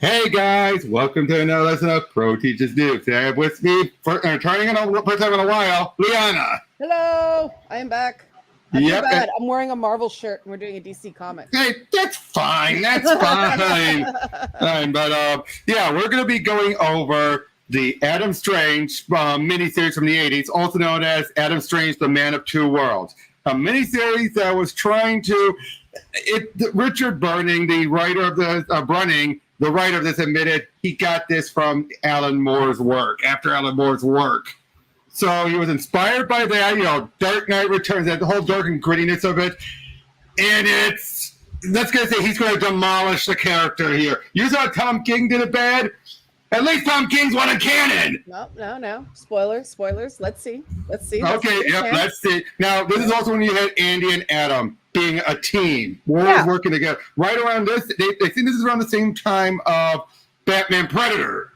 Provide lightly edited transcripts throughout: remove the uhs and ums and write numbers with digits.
Hey guys, welcome to another lesson of Pro Teaches Noobs. Today I have with me, returning in a first time in a while, Liana. Hello, I am back. I feel Yep. bad. I'm wearing a Marvel shirt and we're doing a DC comic. Hey, that's fine. That's fine. But yeah, we're going to be going over the Adam Strange miniseries from the 80s, also known as Adam Strange, the Man of Two Worlds. A miniseries that was trying to, Richard Burning, the writer of the writer of this admitted he got this from Alan Moore's work, after Alan Moore's work. So he was inspired by that, Dark Knight Returns, that whole dark and grittiness of it. And let's say he's going to demolish the character here. You saw Tom King did it bad? At least Tom King's one in canon. No. Spoilers. Let's see. Okay, let's see. Now, this is also when you had Andy and Adam being a team, always working together. Right around this, they think this is around the same time of Batman Predator,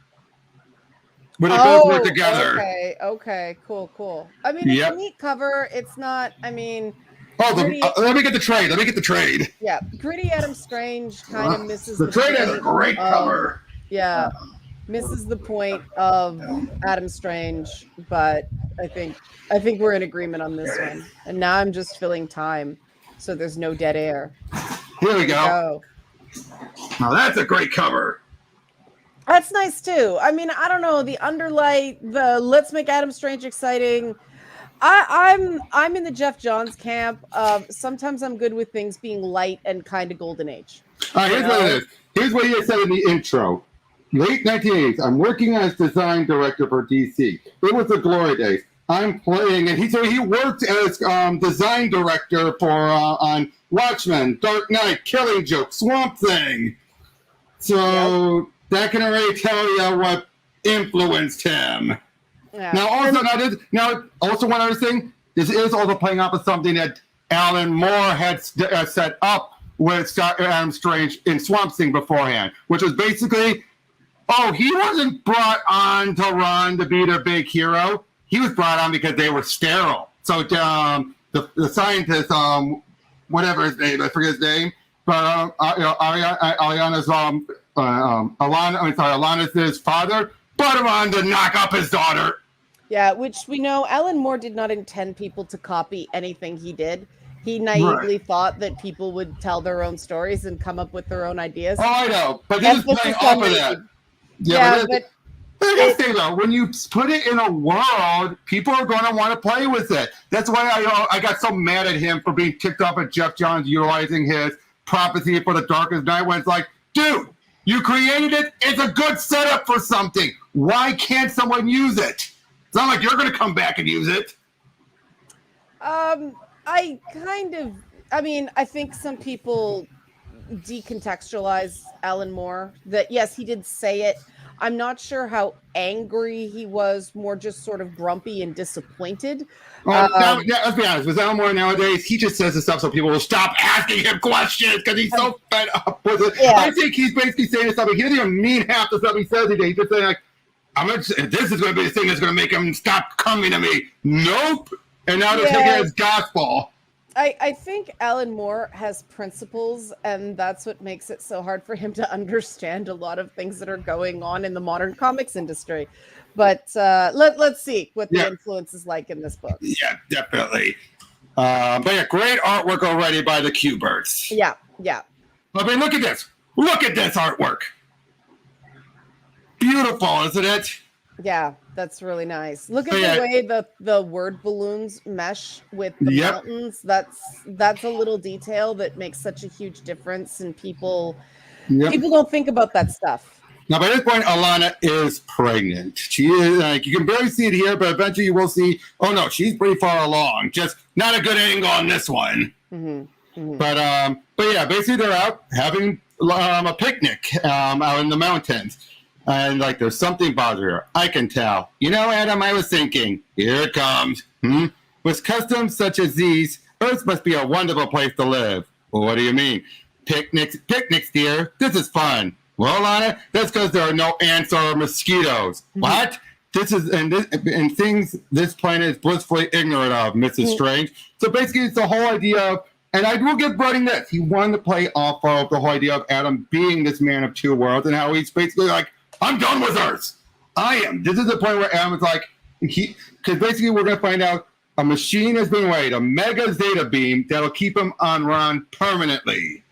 where they both work together. Okay, cool. I mean, it's a neat cover. It's not, I mean... let me get the trade. Yeah, gritty Adam Strange kind of misses the trade has a great cover. Yeah, misses the point of Adam Strange, but I think we're in agreement on this one. And now I'm just filling time, so there's no dead air. Here we go. Now that's a great cover. That's nice too. I mean, I don't know, the underlight, the let's make Adam Strange exciting. I'm in the Jeff Johns camp. Sometimes I'm good with things being light and kind of golden age. Here's what it is. Here's what he said in the intro. Late 1980s, I'm working as design director for DC. It was the glory days. I'm playing, and he worked as design director for on Watchmen, Dark Knight, Killing Joke, Swamp Thing. So that can already tell you what influenced him. Yeah. Now, also one other thing. This is also playing off of something that Alan Moore had set up with Adam Strange in Swamp Thing beforehand, which was basically, he wasn't brought on to Rann to be their big hero. He was brought on because they were sterile. So the scientist, whatever his name, I forget his name, but Alana's father brought him on to knock up his daughter. Yeah, which we know Alan Moore did not intend people to copy anything he did. He naively thought that people would tell their own stories and come up with their own ideas. Oh, I know, but this is playing off of that. But I say though, when you put it in a world, people are going to want to play with it. That's why I got so mad at him for being ticked off at Jeff Johns utilizing his prophecy for the Darkest Night, when it's like, dude, you created it. It's a good setup for something. Why can't someone use it? It's not like you're going to come back and use it. I think some people decontextualize Alan Moore. That, yes, he did say it. I'm not sure how angry he was, more just sort of grumpy and disappointed. Let's be honest. With Alan Moore nowadays, he just says this stuff so people will stop asking him questions because he's so fed up with it. Yeah. I think he's basically saying something. He doesn't even mean half the stuff he says today. He's just saying, like, this is going to be the thing that's going to make him stop coming to me. Nope. And now they're taking it as gospel. I think Alan Moore has principles, and that's what makes it so hard for him to understand a lot of things that are going on in the modern comics industry. But let's see what the influence is like in this book. Yeah, definitely. But yeah, great artwork already by the Q-Birds. Yeah. I mean, look at this. Look at this artwork. Beautiful, isn't it? Yeah, that's really nice. Look at the way the word balloons mesh with the mountains. That's a little detail that makes such a huge difference, and people don't think about that stuff. Now, by this point, Alana is pregnant. She is, you can barely see it here, but eventually you will see, she's pretty far along. Just not a good angle on this one. Mm-hmm. But yeah, basically they're out having a picnic out in the mountains. And there's something bothering her. I can tell. Adam, I was thinking, here it comes. With customs such as these, Earth must be a wonderful place to live. Well, what do you mean? Picnics, dear. This is fun. Well, Anna, that's because there are no ants or mosquitoes. Mm-hmm. What? Things this planet is blissfully ignorant of, Mrs. Strange. So basically, it's the whole idea of And I will give Brody this. He wanted to play off of the whole idea of Adam being this man of two worlds and how he's basically like, I'm done with Earth. I am. This is the point where Adam is like, because basically we're going to find out a machine has been made, a mega zeta beam that'll keep him on Rann permanently.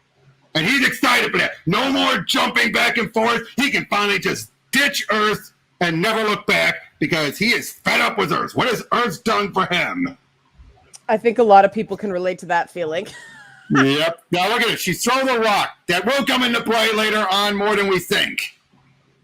And he's excited for that. No more jumping back and forth. He can finally just ditch Earth and never look back because he is fed up with Earth. What has Earth done for him? I think a lot of people can relate to that feeling. Yep. Now look at it. She's thrown a rock that will come into play later on more than we think.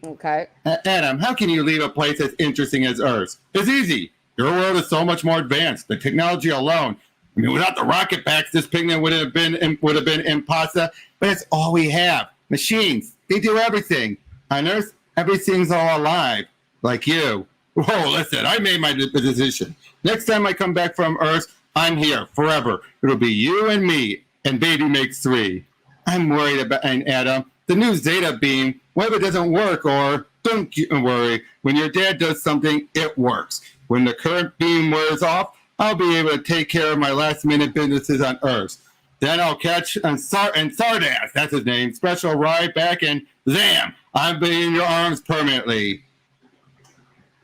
Okay. Adam, how can you leave a place as interesting as Earth? It's easy. Your world is so much more advanced. The technology alone. I mean, without the rocket packs, this pigment would have been impossible. But it's all we have. Machines. They do everything. On Earth, everything's all alive. Like you. Whoa, listen, I made my decision. Next time I come back from Earth, I'm here forever. It'll be you and me, and baby makes 3. I'm worried about, and Adam, the new Zeta beam, whether it doesn't work or don't worry. When your dad does something, it works. When the current beam wears off, I'll be able to take care of my last-minute businesses on Earth. Then I'll catch and Sardass, that's his name, special ride back, and zam, I'll be in your arms permanently.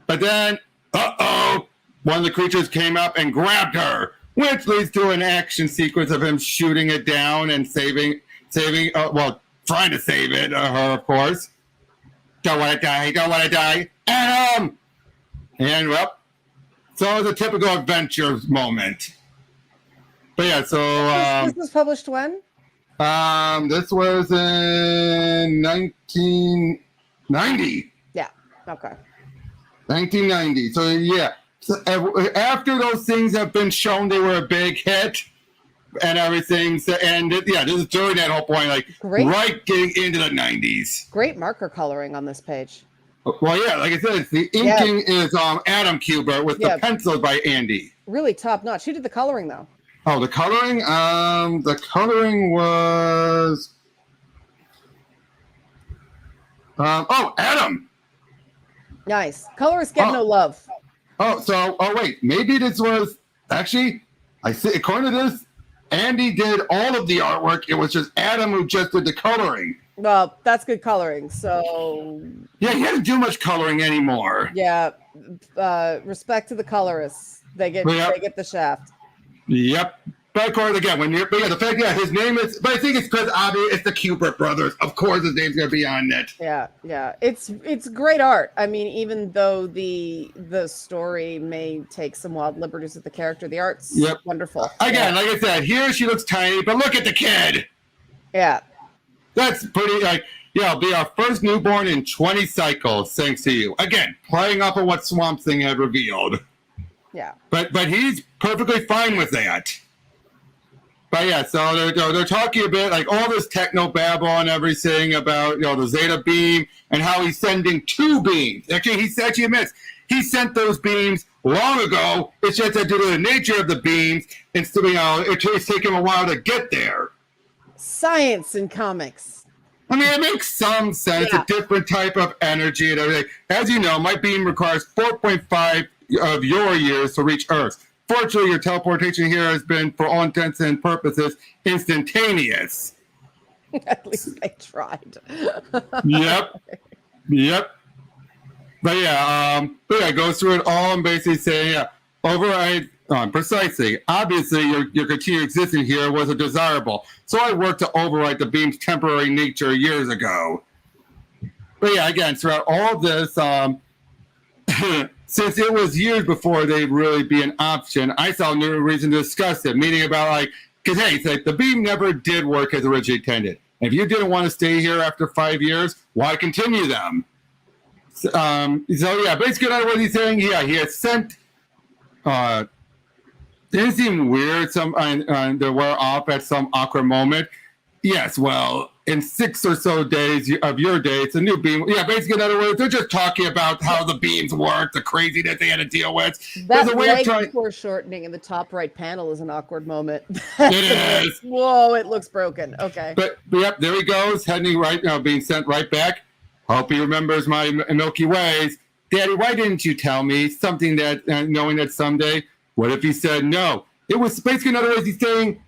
But then, one of the creatures came up and grabbed her, which leads to an action sequence of him shooting it down and trying to save it, her, of course. Don't want to die, Adam! And, well, so it's a typical adventure moment. But yeah, so... this was published when? This was in 1990. Yeah, okay. 1990. So, yeah. So, after those things have been shown they were a big hit and everything, so, and yeah, this is during that whole point, like, right getting into the 90s. Great marker coloring on this page. Well, yeah, like I said, the inking is Adam Kubert with the pencils by Andy. Really top notch. Who did the coloring, though? Oh, the coloring? The coloring was... Adam! Nice. Colorists get no love. Wait, maybe this was... Actually, I see, according to this, Andy did all of the artwork. It was just Adam who just did the coloring. Well, that's good coloring, so... Yeah, he doesn't do much coloring anymore. Yeah, respect to the colorists. They get the shaft. Yep. But of course, again, the fact that his name is... But I think it's because, obviously, it's the Kubert brothers. Of course his name's going to be on it. Yeah. It's great art. I mean, even though the story may take some wild liberties with the character, the art's wonderful. Again, like I said, here she looks tiny, but look at the kid. Yeah. That's pretty, it'll be our first newborn in 20 cycles, thanks to you. Again, playing off of what Swamp Thing had revealed. Yeah. But he's perfectly fine with that. But yeah, so they're talking a bit, like all this techno babble and everything about, the Zeta beam and how he's sending 2 beams. Actually, he admits he sent those beams long ago. It's just that due to the nature of the beams, it's taking him a while to get there. Science in comics. I mean, it makes some sense, a different type of energy and everything. As you know, my beam requires 4.5 of your years to reach Earth. Fortunately, your teleportation here has been, for all intents and purposes, instantaneous. At least I tried. Yep. But yeah, it goes through it all and basically saying, override... precisely. Obviously, your continued existence here wasn't desirable, so I worked to override the beam's temporary nature years ago. But yeah, again, throughout all this, since it was years before they'd really be an option, I saw no reason to discuss it, meaning about because hey, it's like the beam never did work as originally intended. If you didn't want to stay here after 5 years, why continue them? Basically, what he's saying, he had sent... Didn't it seem weird they were off at some awkward moment? Yes, well, in 6 or so days of your day, it's a new beam. Yeah, basically, in other words, they're just talking about how the beams work, the craziness they had to deal with. That leg foreshortening in the top right panel is an awkward moment. It is. Whoa, it looks broken. Okay. But yep, there he goes, heading right now, being sent right back. Hope he remembers my Milky Ways. Daddy, why didn't you tell me something that, knowing that someday... What if he said no? It was basically, in other words, he's saying,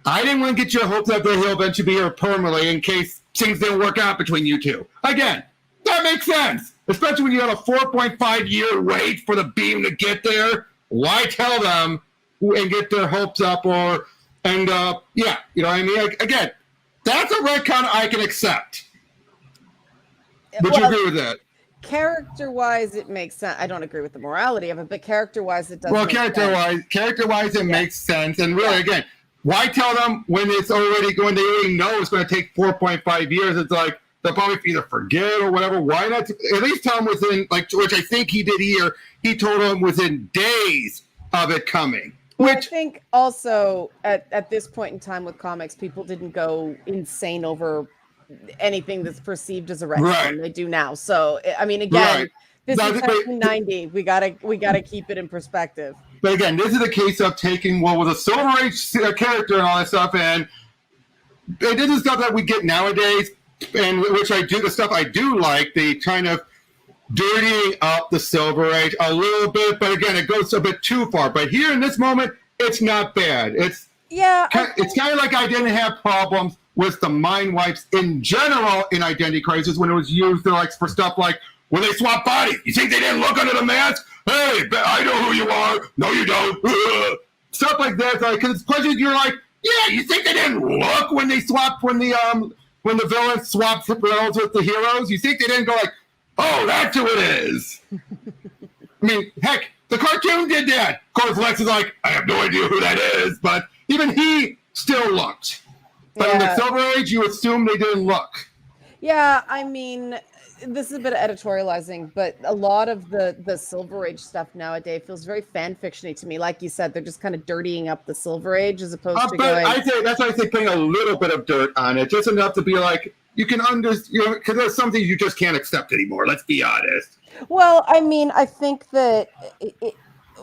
I didn't want to get your hopes up that he'll eventually be here permanently in case things didn't work out between you two. Again, that makes sense. Especially when you have a 4.5-year wait for the beam to get there. Why tell them and get their hopes up yeah, you know what I mean? Like, again, that's a retcon I can accept. Would you agree with that? Character-wise, it makes sense. I don't agree with the morality of it, but character-wise, it does. Well, character-wise, it makes sense. And really, again, why tell them when it's already going? They already know it's going to take 4.5 years. It's like they'll probably either forget or whatever. Why not? At least tell them within, like, which I think he did here. He told them within days of it coming. Which I think also at this point in time with comics, people didn't go insane over anything that's perceived as a retcon. Right. They do now. So I mean, again, this is 1990. We gotta keep it in perspective. But again, this is a case of taking what was a Silver Age character and all that stuff, and they did the stuff that we get nowadays, and which I do, the stuff I do like, the kind of dirtying up the Silver Age a little bit, but again, it goes a bit too far. But here in this moment, it's not bad. It's kind of like I didn't have problems with the mind wipes in general in Identity Crisis when it was used for stuff like when they swap bodies. You think they didn't look under the mask? Hey, I know who you are. No, you don't. Stuff like that. Because it's questions you're like, yeah, you think they didn't look when they swapped when the villains swapped roles with the heroes? You think they didn't go like, oh, that's who it is? I mean, heck, the cartoon did that. Of course, Lex is like, I have no idea who that is, but even he still looked. But in the Silver Age, you assume they didn't look. Yeah, I mean, this is a bit of editorializing, but a lot of the Silver Age stuff nowadays feels very fan fictiony to me. Like you said, they're just kind of dirtying up the Silver Age as opposed to going. I say that's why I say putting a little bit of dirt on it, just enough to be like you can understand, because there's something you just can't accept anymore. Let's be honest. Well, I mean, I think that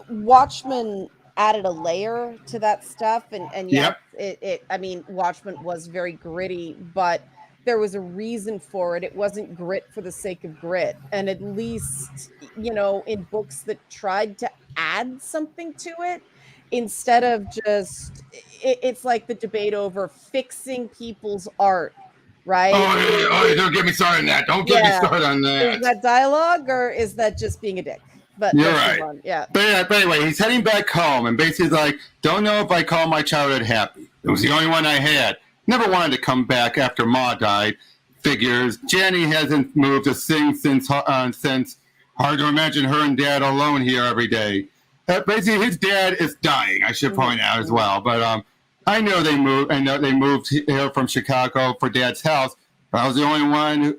Watchmen added a layer to that stuff, and I mean, Watchmen was very gritty, but there was a reason for it. It wasn't grit for the sake of grit. And at least, you know, in books that tried to add something to it, instead of just, it's like the debate over fixing people's art, right? Oh, don't get me started on that. Don't get me started on that. Is that dialogue or is that just being a dick? But you're right. But anyway, he's heading back home and basically like, don't know if I call my childhood happy. It was the only one I had. Never wanted to come back after Ma died. Figures Jenny hasn't moved to sing since. Hard to imagine her and Dad alone here every day. Basically, his dad is dying. I should point out as well. But I know they moved. I know they moved here from Chicago for Dad's house. But I was the only one.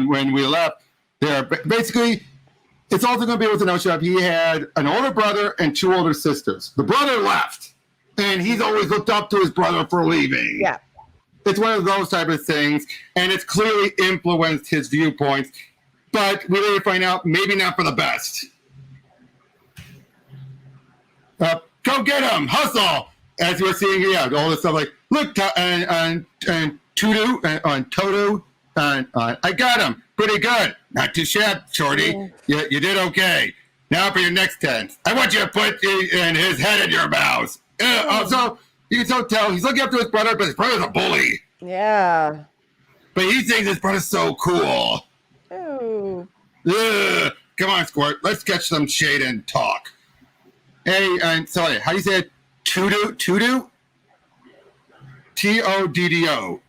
When we left, there basically. It's also going to be with the notion of he had an older brother and two older sisters. The brother left, and he's always looked up to his brother for leaving. Yeah. It's one of those type of things, and it's clearly influenced his viewpoints. But we later find out maybe not for the best. Go get him, hustle! As we're seeing here, all this stuff like, look, and Tudu, and Toto, I got him. Pretty good. Not too shabby, Shorty. You did okay. Now for your next tense. I want you to put his head in your mouth. So you can so tell he's looking up to his brother, but his brother's a bully. Yeah. But he thinks his brother's so cool. Ooh. Come on, Squirt. Let's catch some shade and talk. Hey, and sorry, how do you say it? Tudu? Tuddo? Toddo.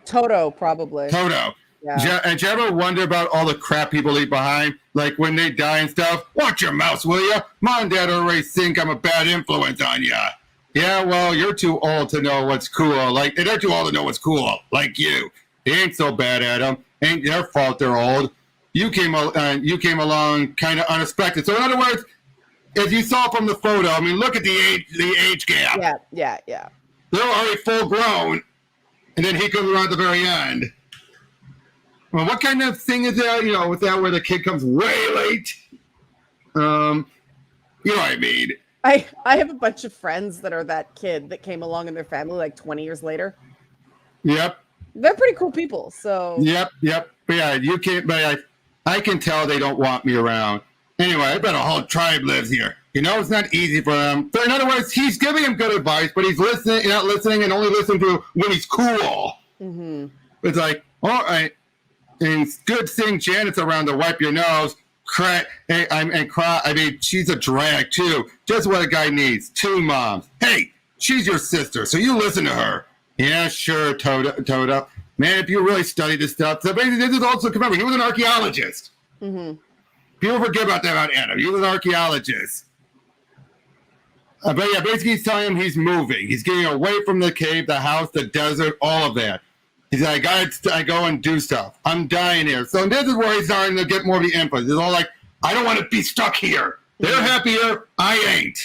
Toto, probably. Toto. Yeah. And do you ever wonder about all the crap people leave behind? Like when they die and stuff? Watch your mouth, will ya? Mom and Dad already think I'm a bad influence on ya. Yeah, well, you're too old to know what's cool. Like, they're too old to know what's cool, like you. They ain't so bad at them. Ain't their fault they're old. You came along kind of unexpected. So in other words, as you saw from the photo, I mean, look at the age gap. Yeah. They're already full grown, and then he comes around at the very end. Well, what kind of thing is that, with that where the kid comes way late? You know what I mean? I have a bunch of friends that are that kid that came along in their family like 20 years later. Yep. They're pretty cool people, so. Yep. But yeah, you can't, but I can tell they don't want me around. Anyway, I bet a whole tribe lives here. You know, it's not easy for them. So in other words, he's giving him good advice, but he's listening, not listening, and only listening to when he's cool. Mm-hmm. It's like, all right, and it's good seeing Janet's around to wipe your nose. Cry, and cry. I mean, she's a drag too. Just what a guy needs. 2 moms. Hey, she's your sister, so you listen to her. Yeah, sure, Toda. Man, if you really study this stuff, so basically, this is also remember he was an archaeologist. Mm-hmm. People forget about that about Adam. He was an archaeologist. But yeah, basically he's telling him he's moving. He's getting away from the cave, the house, the desert, all of that. He's like, I go and do stuff. I'm dying here. So this is where he's starting to get more of the input. He's all like, I don't want to be stuck here. They're happy here. I ain't.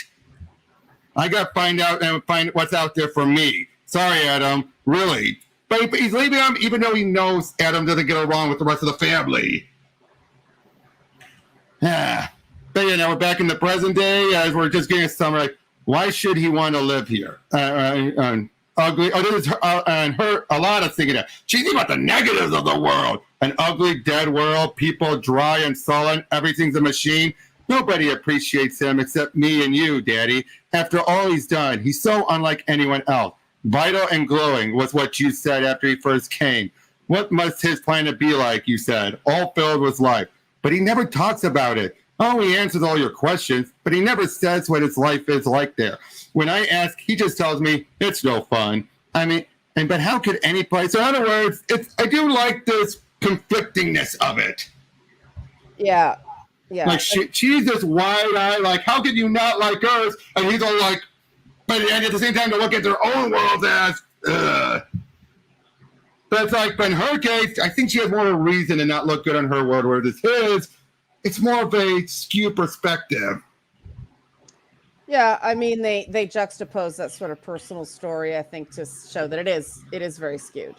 I got to find out and find what's out there for me. Sorry, Adam. Really. But he's leaving him even though he knows Adam doesn't get along with the rest of the family. Yeah. But yeah, now we're back in the present day as we're just getting a summary. Why should he want to live here? Ugly. Oh, this is her, and her. A lot of thinking that she's thinking about the negatives of the world. An ugly, dead world. People dry and sullen. Everything's a machine. Nobody appreciates him except me and you, Daddy. After all he's done, he's so unlike anyone else. Vital and glowing was what you said after he first came. What must his planet be like? You said, all filled with life. But he never talks about it. Oh, he answers all your questions, but he never says what his life is like there. When I ask, he just tells me it's no fun. I mean, but how could any place? So in other words, I do like this conflictingness of it. Yeah, yeah. Like she's this wide-eyed, like how could you not like us? And he's all like, but at the same time to look at their own world as, ugh. But it's like, but in her case, I think she has more of a reason to not look good on her world, whereas it's his. It's more of a skewed perspective. Yeah, I mean, they juxtapose that sort of personal story, I think, to show that it is very skewed.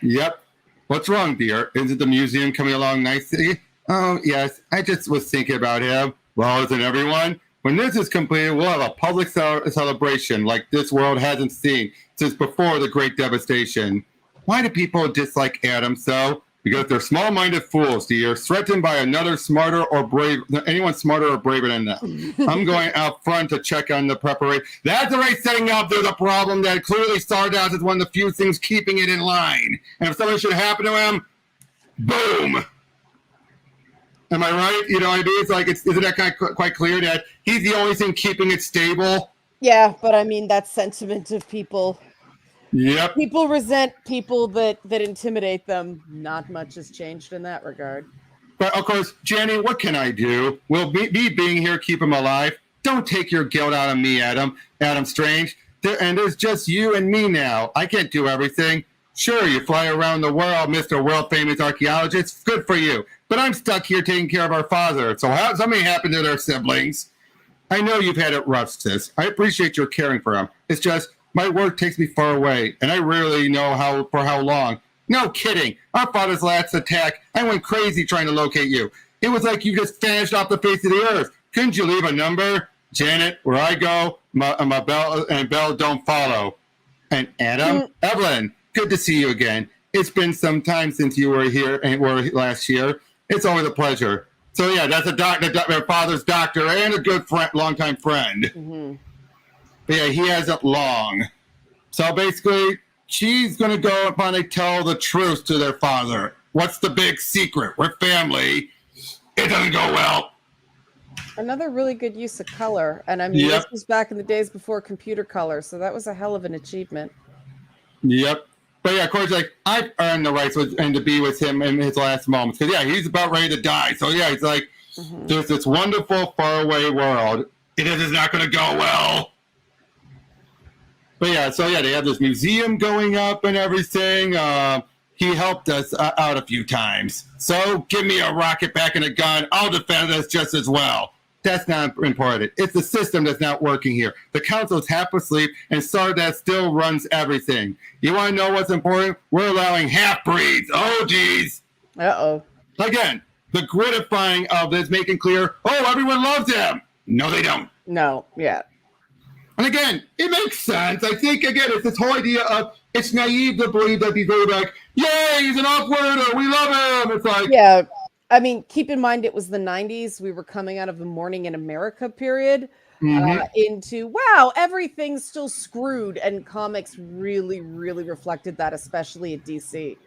Yep. What's wrong, dear? Isn't the museum coming along nicely? Oh, yes. I just was thinking about him. Well, isn't everyone? When this is completed, we'll have a public celebration like this world hasn't seen since before the Great Devastation. Why do people dislike Adam so? Because they're small-minded fools, dear, threatened by another smarter or brave, anyone smarter or braver than them. I'm going out front to check on the preparation. That's already setting up there's a problem that clearly started out as one of the few things keeping it in line. And if something should happen to him, boom. Am I right? You know what I mean? It's like, isn't that kind of quite clear that he's the only thing keeping it stable? Yeah, but I mean, that sentiment of people. Yep. People resent people that intimidate them. Not much has changed in that regard. But of course, Jenny, what can I do? Will me being here keep him alive? Don't take your guilt out of me, Adam Strange. And there's just you and me now. I can't do everything. Sure, you fly around the world, Mr. World-famous archaeologist. Good for you. But I'm stuck here taking care of our father. So something happened to their siblings. I know you've had it rough, sis. I appreciate your caring for him. It's just my work takes me far away, and I rarely know for how long. No kidding. Our father's last attack, I went crazy trying to locate you. It was like you just vanished off the face of the earth. Couldn't you leave a number? Janet, where I go, my bell and bell don't follow. And Adam, Evelyn, good to see you again. It's been some time since you were here and were last year. It's always a pleasure. So yeah, that's a doctor, my father's doctor, and a good friend, longtime friend. Mm-hmm. But yeah, he hasn't long. So basically, she's going to go upon and tell the truth to their father. What's the big secret? We're family. It doesn't go well. Another really good use of color. And I mean, This was back in the days before computer color, so that was a hell of an achievement. Yep. But yeah, of course, like, I've earned the rights and to be with him in his last moments. Because yeah, he's about ready to die. So yeah, he's like, there's this wonderful faraway world. It is not going to go well. But yeah, so yeah, they have this museum going up and everything. He helped us out a few times. So give me a rocket back and a gun. I'll defend us just as well. That's not important. It's the system that's not working here. The council is half asleep, and Stardust still runs everything. You want to know what's important? We're allowing half-breeds. Oh, geez. Uh-oh. Again, the gridifying of this, making clear, oh, everyone loves him. No, they don't. No, yeah. And again, it makes sense. I think, again, it's this whole idea of it's naive to believe that he's really like, yay, he's an off-worlder, we love him. It's like... Yeah, I mean, keep in mind it was the 90s. We were coming out of the Morning in America period into, wow, everything's still screwed. And comics really, really reflected that, especially at DC.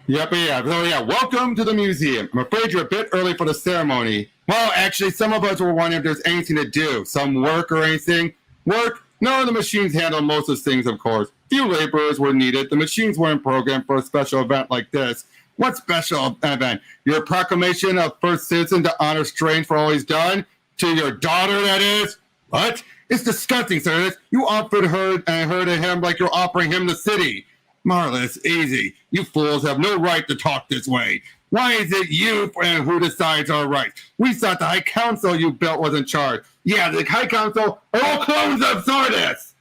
Yep, yeah. So yeah, welcome to the museum. I'm afraid you're a bit early for the ceremony. Well, actually, some of us were wondering if there's anything to do. Some work or anything. Work? No, the machines handle most of things, of course. Few laborers were needed. The machines weren't programmed for a special event like this. What special event? Your proclamation of first citizen to honor Strange for all he's done? To your daughter, that is? What? It's disgusting, sir. You offered her to him like you're offering him the city. Marlis, easy. You fools have no right to talk this way. Why is it you who decides our rights? We thought the High Council you built was in charge. Yeah, the High Council are all clones of Sardis.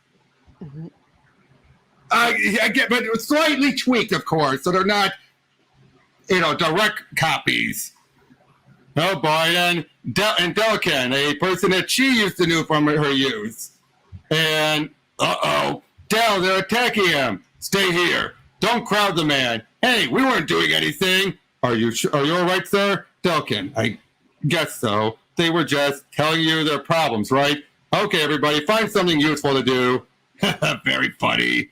I get, but slightly tweaked, of course, so they're not, direct copies. Oh boy, and Delican, a person that she used to know from her youth. And, Del, they're attacking him. Stay here. Don't crowd the man. Hey, we weren't doing anything. Are you all right, sir? Delkin, I guess so. They were just telling you their problems, right? Okay, everybody, find something useful to do. Very funny.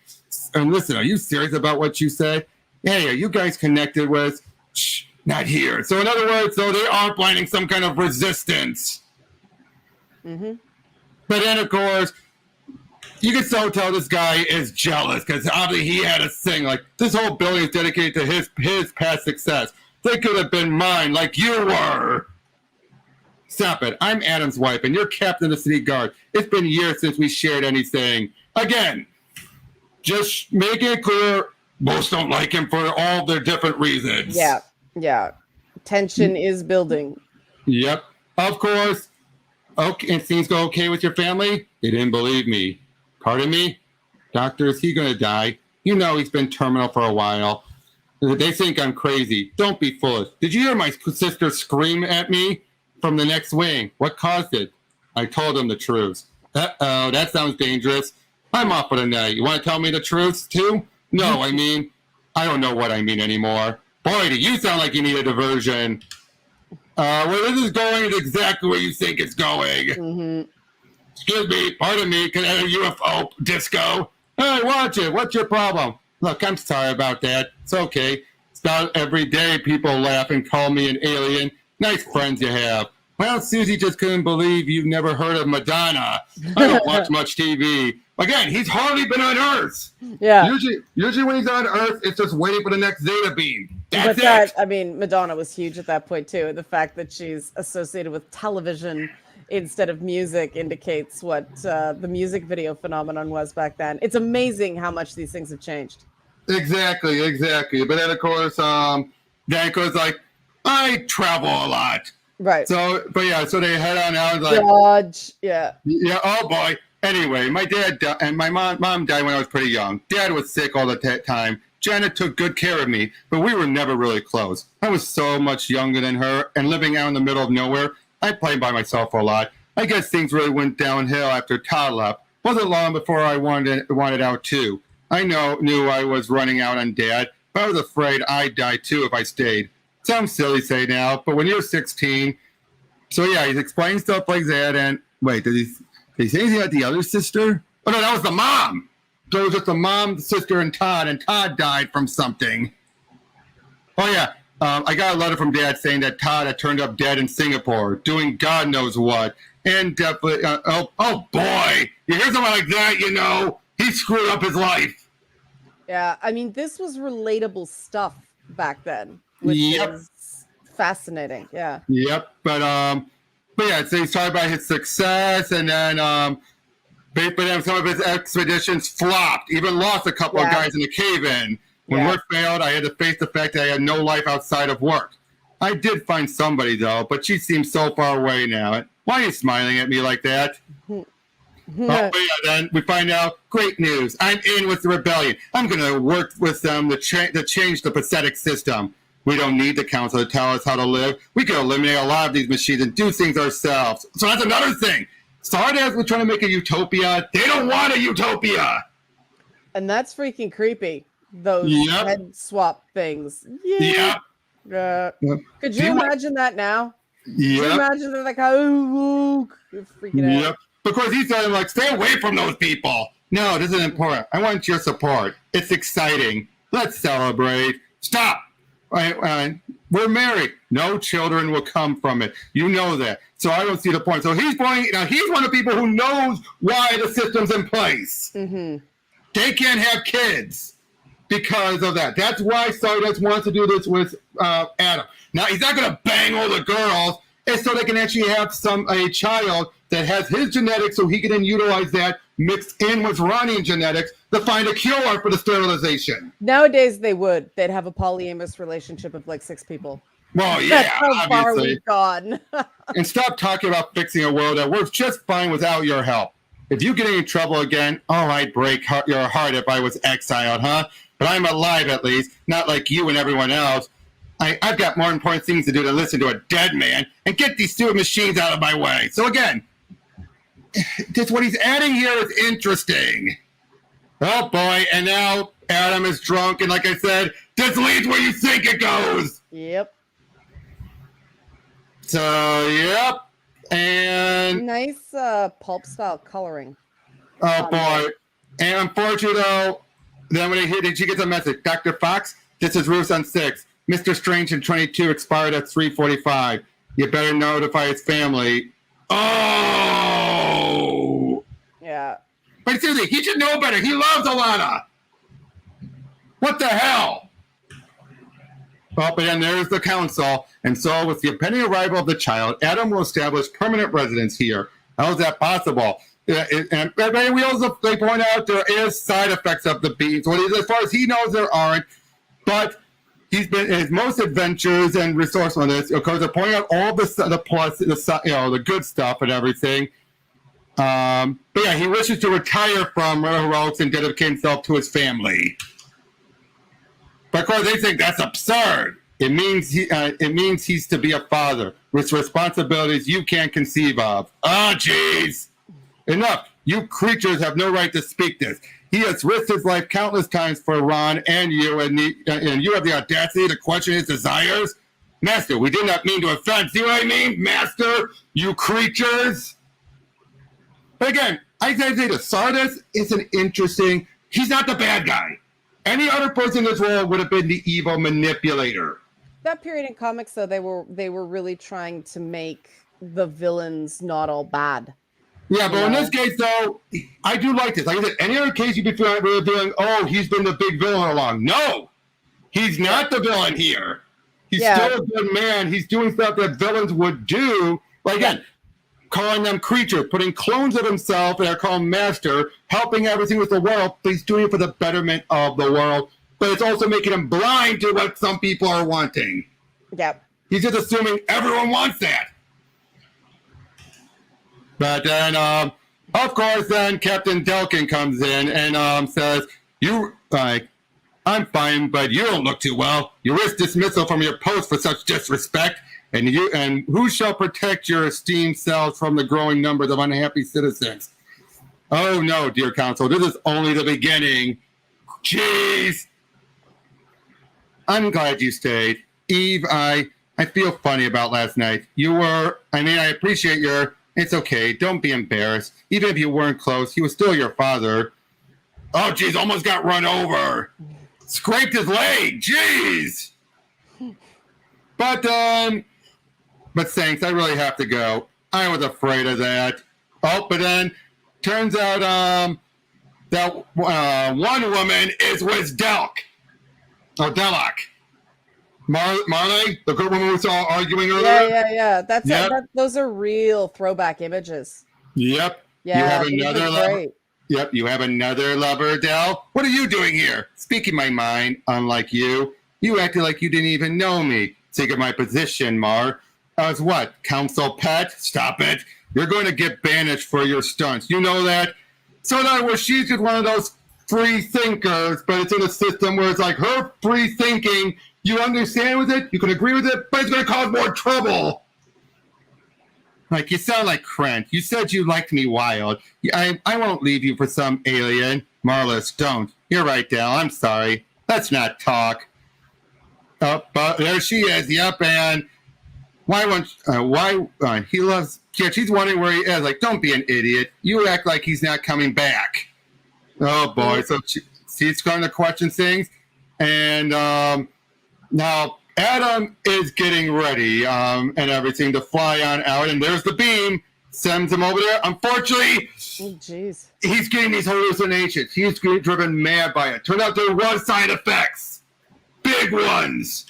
And listen, are you serious about what you said? Hey, are you guys connected with? Shh, not here. So in other words, so they are planning some kind of resistance. Mm-hmm. But then, of course, you can so tell this guy is jealous because obviously he had a thing. Like, this whole building is dedicated to his past success. They could have been mine like you were. Stop it. I'm Adam's wife, and you're captain of the city guard. It's been years since we shared anything. Again, just making it clear, most don't like him for all their different reasons. Yeah. Tension is building. Yep. Of course. Okay, and things go okay with your family? They didn't believe me. Pardon me? Doctor, is he going to die? You know he's been terminal for a while. They think I'm crazy. Don't be foolish. Did you hear my sister scream at me from the next wing? What caused it? I told them the truth. Uh-oh, that sounds dangerous. I'm off for the night. You want to tell me the truth, too? No, I mean, I don't know what I mean anymore. Boy, do you sound like you need a diversion. Where this is going is exactly where you think it's going. Mm-hmm. Excuse me, pardon me, can I have a UFO disco? Hey, watch it. What's your problem? Look, I'm sorry about that. It's okay. It's not every day people laugh and call me an alien. Nice friends you have. Well, Susie just couldn't believe you've never heard of Madonna. I don't watch much TV. Again, he's hardly been on Earth. Yeah. Usually when he's on Earth, it's just waiting for the next Zeta beam. That's it. I mean, Madonna was huge at that point, too. The fact that she's associated with television instead of music indicates what the music video phenomenon was back then. It's amazing how much these things have changed. Exactly. But then, of course, like, I travel a lot. Right. So they head on out. Like, Dodge. Yeah. Yeah. Oh boy. Anyway, my dad and my mom died when I was pretty young. Dad was sick all the time. Janet took good care of me, but we were never really close. I was so much younger than her, and living out in the middle of nowhere, I played by myself a lot. I guess things really went downhill after Todd left. Wasn't long before I wanted out too. I knew I was running out on Dad, but I was afraid I'd die too if I stayed. Sounds silly to say now, but when you're 16, so yeah, he's explaining stuff like that. And wait, did he say anything about the other sister? Oh no, that was the mom. So it was just the mom, the sister, and Todd died from something. Oh yeah, I got a letter from Dad saying that Todd had turned up dead in Singapore, doing God knows what. And definitely, oh boy, you hear something like that, he screwed up his life. Yeah, I mean, this was relatable stuff back then, which is fascinating. Yeah. Yep, but yeah, so he's talking about his success, and then but then some of his expeditions flopped. Even lost a couple of guys in the cave-in. When work failed, I had to face the fact that I had no life outside of work. I did find somebody, though, but she seems so far away now. Why are you smiling at me like that? Then we find out, great news. I'm in with the rebellion. I'm going to work with them to change the pathetic system. We don't need the council to tell us how to live. We can eliminate a lot of these machines and do things ourselves. So that's another thing. Stardust was trying to make a utopia. They don't want a utopia. And that's freaking creepy. Those head swap things. Yeah. Could you imagine that now? Could you Yep. imagine that, like, oh, freaking out. Yep. Because he's telling him, like, stay away from those people. No, this isn't important. I want your support. It's exciting. Let's celebrate. Stop. We're married. No children will come from it. You know that. So I don't see the point. So he's pointing. Now he's one of the people who knows why the system's in place. Mm-hmm. They can't have kids because of that. That's why Stardust wants to do this with Adam. Now he's not going to bang all the girls. It's so they can actually have a child that has his genetics, so he can then utilize that mixed in with Ronnie genetics to find a cure for the sterilization. Nowadays, they'd have a polyamorous relationship of like 6 people. Well, yeah, That's how obviously. far we've gone. And stop talking about fixing a world that works just fine without your help. If you get in trouble again, I'd break your heart if I was exiled, huh? But I'm alive at least, not like you and everyone else. I've got more important things to do than listen to a dead man and get these stupid machines out of my way. So again, just what he's adding here is interesting. Oh boy, and now Adam is drunk, and like I said, this leads where you think it goes. Yep. So, yep. And nice pulp style coloring. Oh boy. And unfortunately though, then when she gets a message, Dr. Fox, this is Ruth on 6. Mr. Strange in 22 expired at 3:45. You better notify his family. Oh! Yeah. But seriously, he should know better. He loves Alana. What the hell? Well, but then there's the council. And so with the pending arrival of the child, Adam will establish permanent residence here. How is that possible? And we also they point out there is side effects of the beans. Well, as far as he knows, there aren't. But he's been his most adventures and resourcefulness because they're pointing out all the plus, the good stuff and everything. But yeah, he wishes to retire from heroics and dedicate himself to his family. But of course, they think that's absurd. It means he's to be a father with responsibilities you can't conceive of. Oh, jeez. Enough. You creatures have no right to speak this. He has risked his life countless times for Ron and you, and you have the audacity to question his desires? Master, we did not mean to offend. See what I mean? Master, you creatures? But again, I say the Sardis is an interesting... He's not the bad guy. Any other person in this world would have been the evil manipulator. That period in comics, though, they were really trying to make the villains not all bad. Yeah, but in this case, though, I do like this. Like I said, any other case you'd be feeling, oh, he's been the big villain all along. No, he's not the villain here. He's still a good man. He's doing stuff that villains would do. Like, again, calling them creatures, putting clones of himself, and they're called master, helping everything with the world, but he's doing it for the betterment of the world. But it's also making him blind to what some people are wanting. Yep. He's just assuming everyone wants that. But then, of course, then Captain Delkin comes in and says, I'm fine, but you don't look too well. You risk dismissal from your post for such disrespect, and who shall protect your esteemed selves from the growing numbers of unhappy citizens? Oh, no, dear counsel, this is only the beginning. Jeez. I'm glad you stayed. Eve, I feel funny about last night. I appreciate your... It's okay. Don't be embarrassed. Even if you weren't close, he was still your father. Oh, jeez, almost got run over. Scraped his leg. Jeez. But thanks. I really have to go. I was afraid of that. Oh, but then turns out that one woman is with Delk. Oh, Delok. Marley, the good woman we saw arguing earlier? Yeah. Those are real throwback images. Yep. Yeah, you have another lover. Yep, you have another lover, Del. What are you doing here? Speaking my mind, unlike you. You acted like you didn't even know me. Think of my position, Mar. As what? Council pet? Stop it. You're going to get banished for your stunts. You know that? So in other words, she's just one of those free thinkers, but it's in a system where it's like her free thinking. You understand with it, you can agree with it, but it's going to cause more trouble. Like, you sound like Krent. You said you liked me wild. I won't leave you for some alien. Marlis, don't. You're right, Dal. I'm sorry. Let's not talk. But there she is. Yep, and he loves. Yeah, she's wondering where he is. Like, don't be an idiot. You act like he's not coming back. Oh boy! So she's going to question things, and now Adam is getting ready and everything to fly on out. And there's the beam. Sends him over there. Unfortunately, he's getting these hallucinations. He's driven mad by it. Turned out there was side effects, big ones.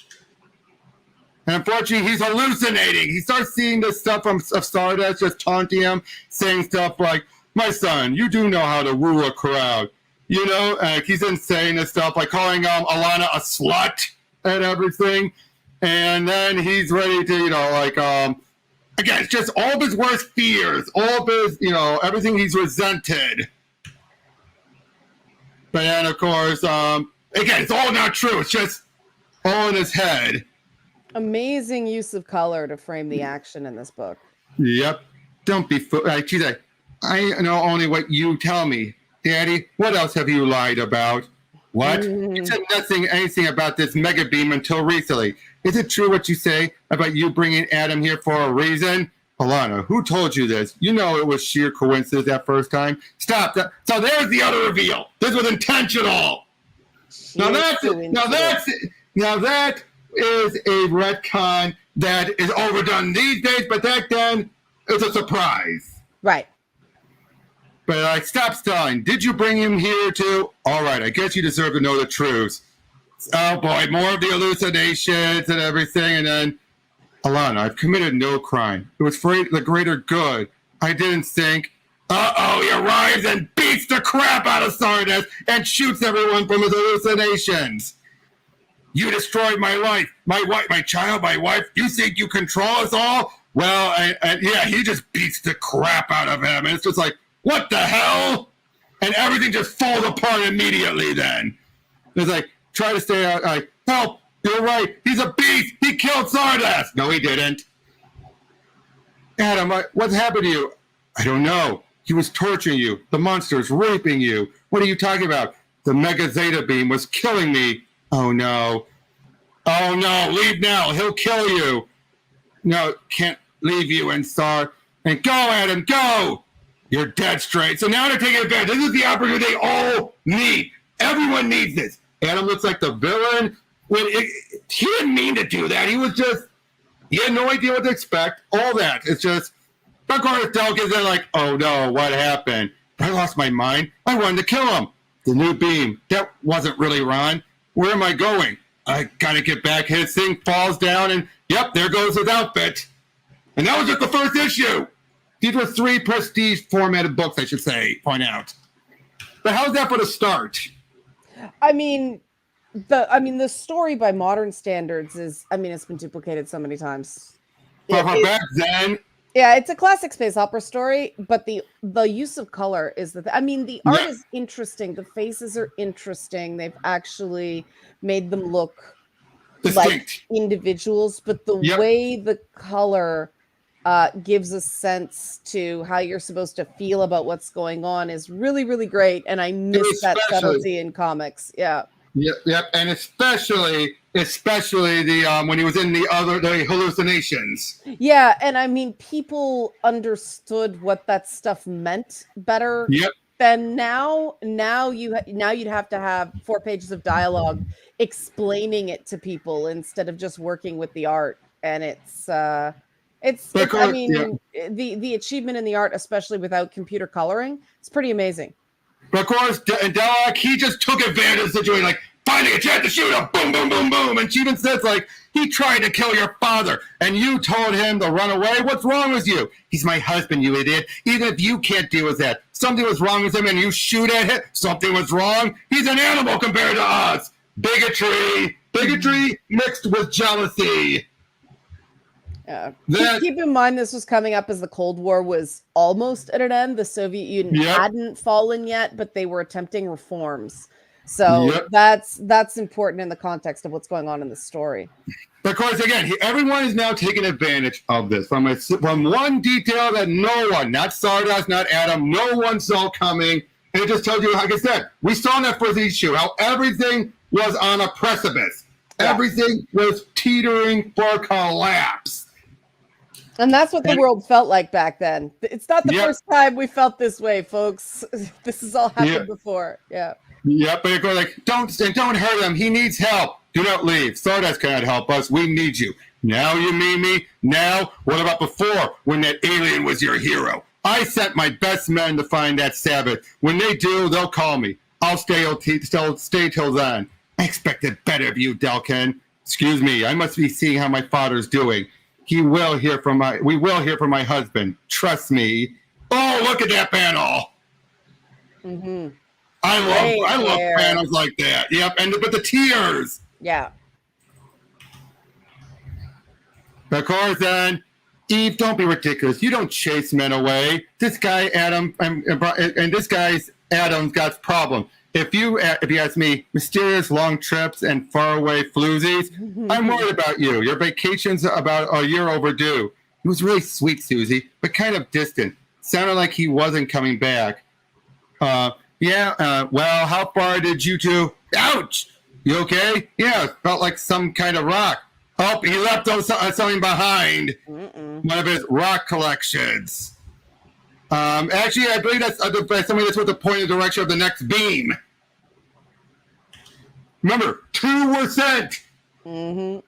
And unfortunately, he's hallucinating. He starts seeing this stuff of Stardust just taunting him, saying stuff like, "My son, you do know how to woo a crowd." You know, he's insane and stuff, like calling Alana a slut and everything. And then he's ready to, again, it's just all of his worst fears, all of his, everything he's resented. But then, of course, again, it's all not true. It's just all in his head. Amazing use of color to frame the action in this book. Yep. Don't be she's like, I know only what you tell me. Daddy, what else have you lied about? What? You said anything about this mega beam until recently. Is it true what you say about you bringing Adam here for a reason? Alana, who told you this? You know it was sheer coincidence that first time. Stop. So there's the other reveal. This was intentional. Now that is a retcon that is overdone these days, but back then it's a surprise. Right. But stop stalling. Did you bring him here too? All right, I guess you deserve to know the truth. Oh boy, more of the hallucinations and everything. And then, Alana, I've committed no crime. It was for the greater good. I didn't think. He arrives and beats the crap out of Stardust and shoots everyone from his hallucinations. You destroyed my life, my wife, my child, my wife. You think you control us all? Well, he just beats the crap out of him. And it's just like, what the hell? And everything just falls apart immediately then. It's like, try to stay out. Like, help, you're right. He's a beast. He killed Stardust. No, he didn't. Adam, what's happened to you? I don't know. He was torturing you. The monster's raping you. What are you talking about? The Mega Zeta beam was killing me. Oh, no. Oh, no. Leave now. He'll kill you. No, can't leave you and Star. And go, Adam, go. You're dead straight. So now they're taking advantage. This is the opportunity they all need. Everyone needs this. Adam looks like the villain. He didn't mean to do that. He had no idea what to expect. All that. It's just, of course, Delk is then like, oh no, what happened? I lost my mind. I wanted to kill him. The new beam. That wasn't really Rann. Where am I going? I gotta get back. His thing falls down and, yep, there goes his outfit. And that was just the first issue. These were 3 prestige formatted books, I should point out. But how's that for the start? The story by modern standards is, it's been duplicated so many times. But back then, yeah, it's a classic space opera story, but the use of color is the art is interesting. The faces are interesting. They've actually made them look distinct, like individuals, but the way the color gives a sense to how you're supposed to feel about what's going on is really, really great. And I miss that subtlety in comics. Yeah. Yep. And especially the when he was in the hallucinations. Yeah, and people understood what that stuff meant better. Yep. Than now you'd have to have 4 pages of dialogue explaining it to people instead of just working with the art. And the achievement in the art, especially without computer coloring, it's pretty amazing. But of course, Delak, he just took advantage of the situation, like, finding a chance to shoot him, boom, boom, boom, boom. And she even says, like, he tried to kill your father, and you told him to run away? What's wrong with you? He's my husband, you idiot. Even if you can't deal with that, something was wrong with him, and you shoot at him, something was wrong. He's an animal compared to us. Bigotry mixed with jealousy. Yeah. Keep in mind, this was coming up as the Cold War was almost at an end. The Soviet Union hadn't fallen yet, but they were attempting reforms. So that's important in the context of what's going on in the story. Of course, again, everyone is now taking advantage of this from one detail that no one, not Stardust, not Adam, no one saw coming. And it just tells you, like I said, we saw in that first issue how everything was on a precipice. Yeah. Everything was teetering for collapse. And that's what the world felt like back then. It's not the Yep. first time we felt this way, folks. This has all happened Yep. before. Yeah. Yep, but it goes like, don't hurt him. He needs help. Do not leave. Stardust cannot help us. We need you. Now you mean me? Now? What about before, when that alien was your hero? I sent my best men to find that Sabbath. When they do, they'll call me. I'll stay till then. I expected better of you, Delkin. Excuse me, I must be seeing how my father's doing. We will hear from my husband. Trust me. Oh, look at that panel. Mm-hmm. I love panels like that. Yep, but the tears. Yeah. Of course, then, Eve, don't be ridiculous. You don't chase men away. This guy, Adam, and this guy's Adam's got problem. If you ask me, mysterious long trips and faraway floozies, I'm worried about you. Your vacation's about a year overdue. He was really sweet, Susie, but kind of distant. Sounded like he wasn't coming back. Well, how far did you two? Ouch! You okay? Yeah, it felt like some kind of rock. Oh, he left something behind. One of his rock collections. Actually, I believe that's somebody that's with the point of direction of the next beam. Remember, 2 were sent. Mm-hmm.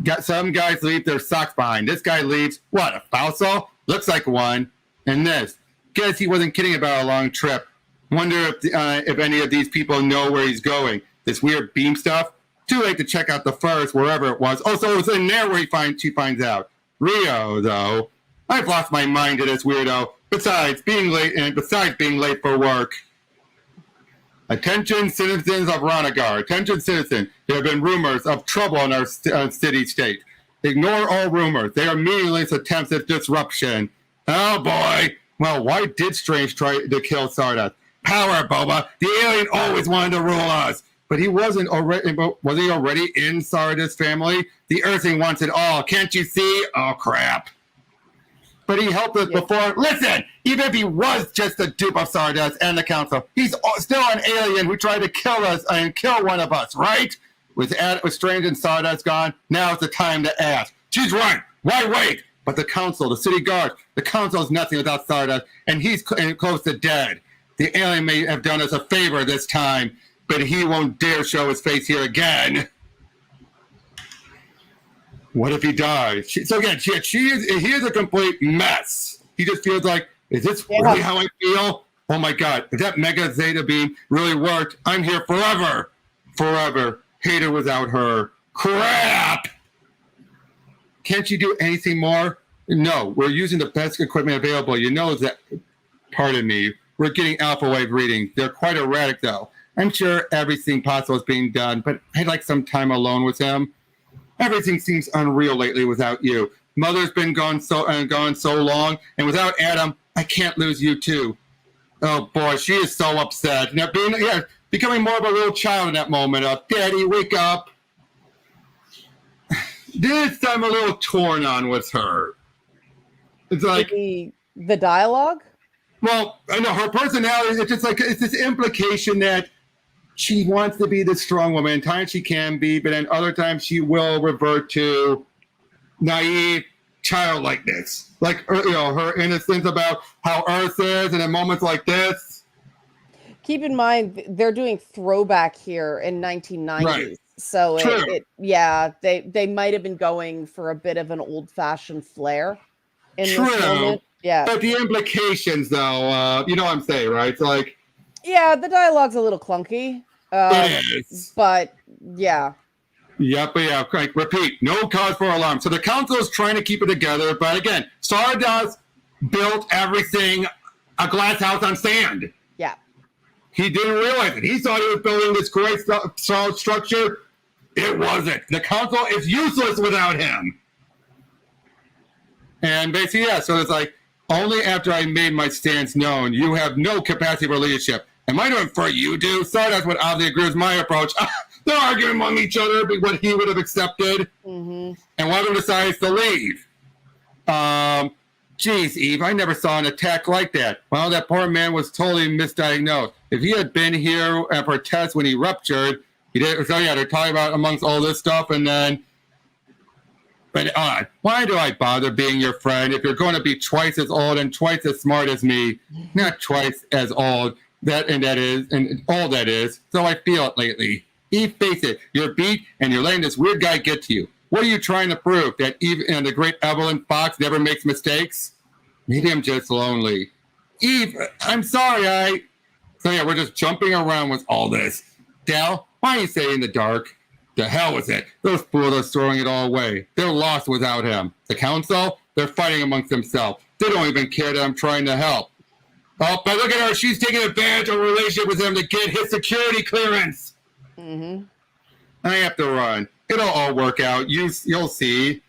Got some guys leave their socks behind. This guy leaves what? A fossil? Looks like one. And this. Guess he wasn't kidding about a long trip. Wonder if any of these people know where he's going. This weird beam stuff. Too late to check out the first, wherever it was. Oh, so it was in there where she finds out. Rio, though. I've lost my mind to this weirdo. Besides being late for work. Attention, citizens of Ranagar. Attention, citizens. There have been rumors of trouble in our city-state. Ignore all rumors. They are meaningless attempts at disruption. Oh, boy. Well, why did Strange try to kill Stardust? Power, Boba. The alien always wanted to rule us. But was he already in Stardust's family? The Earthling wants it all. Can't you see? Oh, crap. But he helped us before. Listen, even if he was just a dupe of Stardust and the Council, he's still an alien who tried to kill us and kill one of us, right? With Strange and Stardust gone, now's the time to ask. She's right. Why wait? But the Council, the City Guard, the Council is nothing without Stardust, and he's close to dead. The alien may have done us a favor this time, but he won't dare show his face here again. What if he dies? He is a complete mess. He just feels like, is this really how I feel? Oh my God, if that Mega Zeta beam really worked, I'm here forever. Forever. Hater without her. Crap! Can't you do anything more? No, we're using the best equipment available. You know that, pardon me, we're getting alpha wave readings. They're quite erratic though. I'm sure everything possible is being done, but I'd like some time alone with him. Everything seems unreal lately without you. Mother's been gone so long, and without Adam, I can't lose you too. Oh boy, she is so upset. Now becoming more of a little child in that moment of, Daddy, wake up. This I'm a little torn on with her. It's like the dialogue. Well, I know her personality. It's just like it's this implication that she wants to be the strong woman. At times she can be, but then other times she will revert to naive childlikeness, like her innocence about how Earth is, and in moments like this. Keep in mind they're doing throwback here in 1990s, right. So they might have been going for a bit of an old-fashioned flair in this moment. Yeah, but the implications, though, you know what I'm saying, right? It's like, yeah, the dialogue's a little clunky. It is. But yeah. Yep, yeah. Like, repeat, no cause for alarm. So the Council is trying to keep it together, but again, Stardust built everything a glass house on sand. Yeah. He didn't realize it. He thought he was building this great solid structure. It wasn't. The Council is useless without him. And basically, yeah, so it's like, only after I made my stance known, you have no capacity for leadership. Am I to infer you do? Stardust would obviously agree with my approach. They're arguing among each other what he would have accepted. Mm-hmm. And one of them decides to leave. Geez, Eve, I never saw an attack like that. Well, that poor man was totally misdiagnosed. If he had been here for tests when he ruptured, He did. So yeah, they're talking about amongst all this stuff, and then. But why do I bother being your friend if you're going to be twice as old and twice as smart as me? Not twice as old. That is, and all that is. So I feel it lately. Eve, face it, you're beat, and you're letting this weird guy get to you. What are you trying to prove? That Eve and the great Evelyn Fox never makes mistakes? Maybe I'm just lonely. Eve, I'm sorry. So yeah, we're just jumping around with all this. Dal, why are you staying in the dark? The hell with it. Those fools are throwing it all away. They're lost without him. The council, they're fighting amongst themselves. They don't even care that I'm trying to help. Oh, but look at her. She's taking advantage of a relationship with him to get his security clearance. Mm-hmm. I have to run. It'll all work out. You'll see.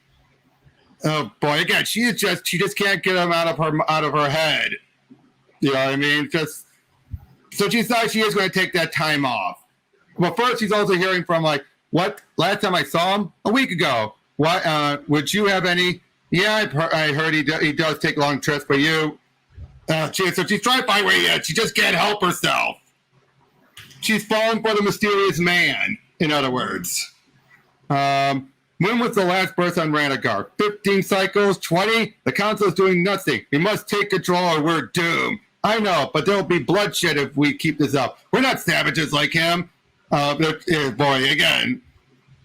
Oh boy, again, she just can't get him out of her head. You know what I mean? So she decides she is going to take that time off. But first, she's also hearing from what? Last time I saw him a week ago. What? Would you have any? Yeah, I heard he does take long trips, but you. So she's trying to find where he is. She just can't help herself. She's fallen for the mysterious man. In other words, when was the last birth on Rann? 15 cycles, 20. The council is doing nothing. We must take control, or we're doomed. I know, but there'll be bloodshed if we keep this up. We're not savages like him. Boy, again,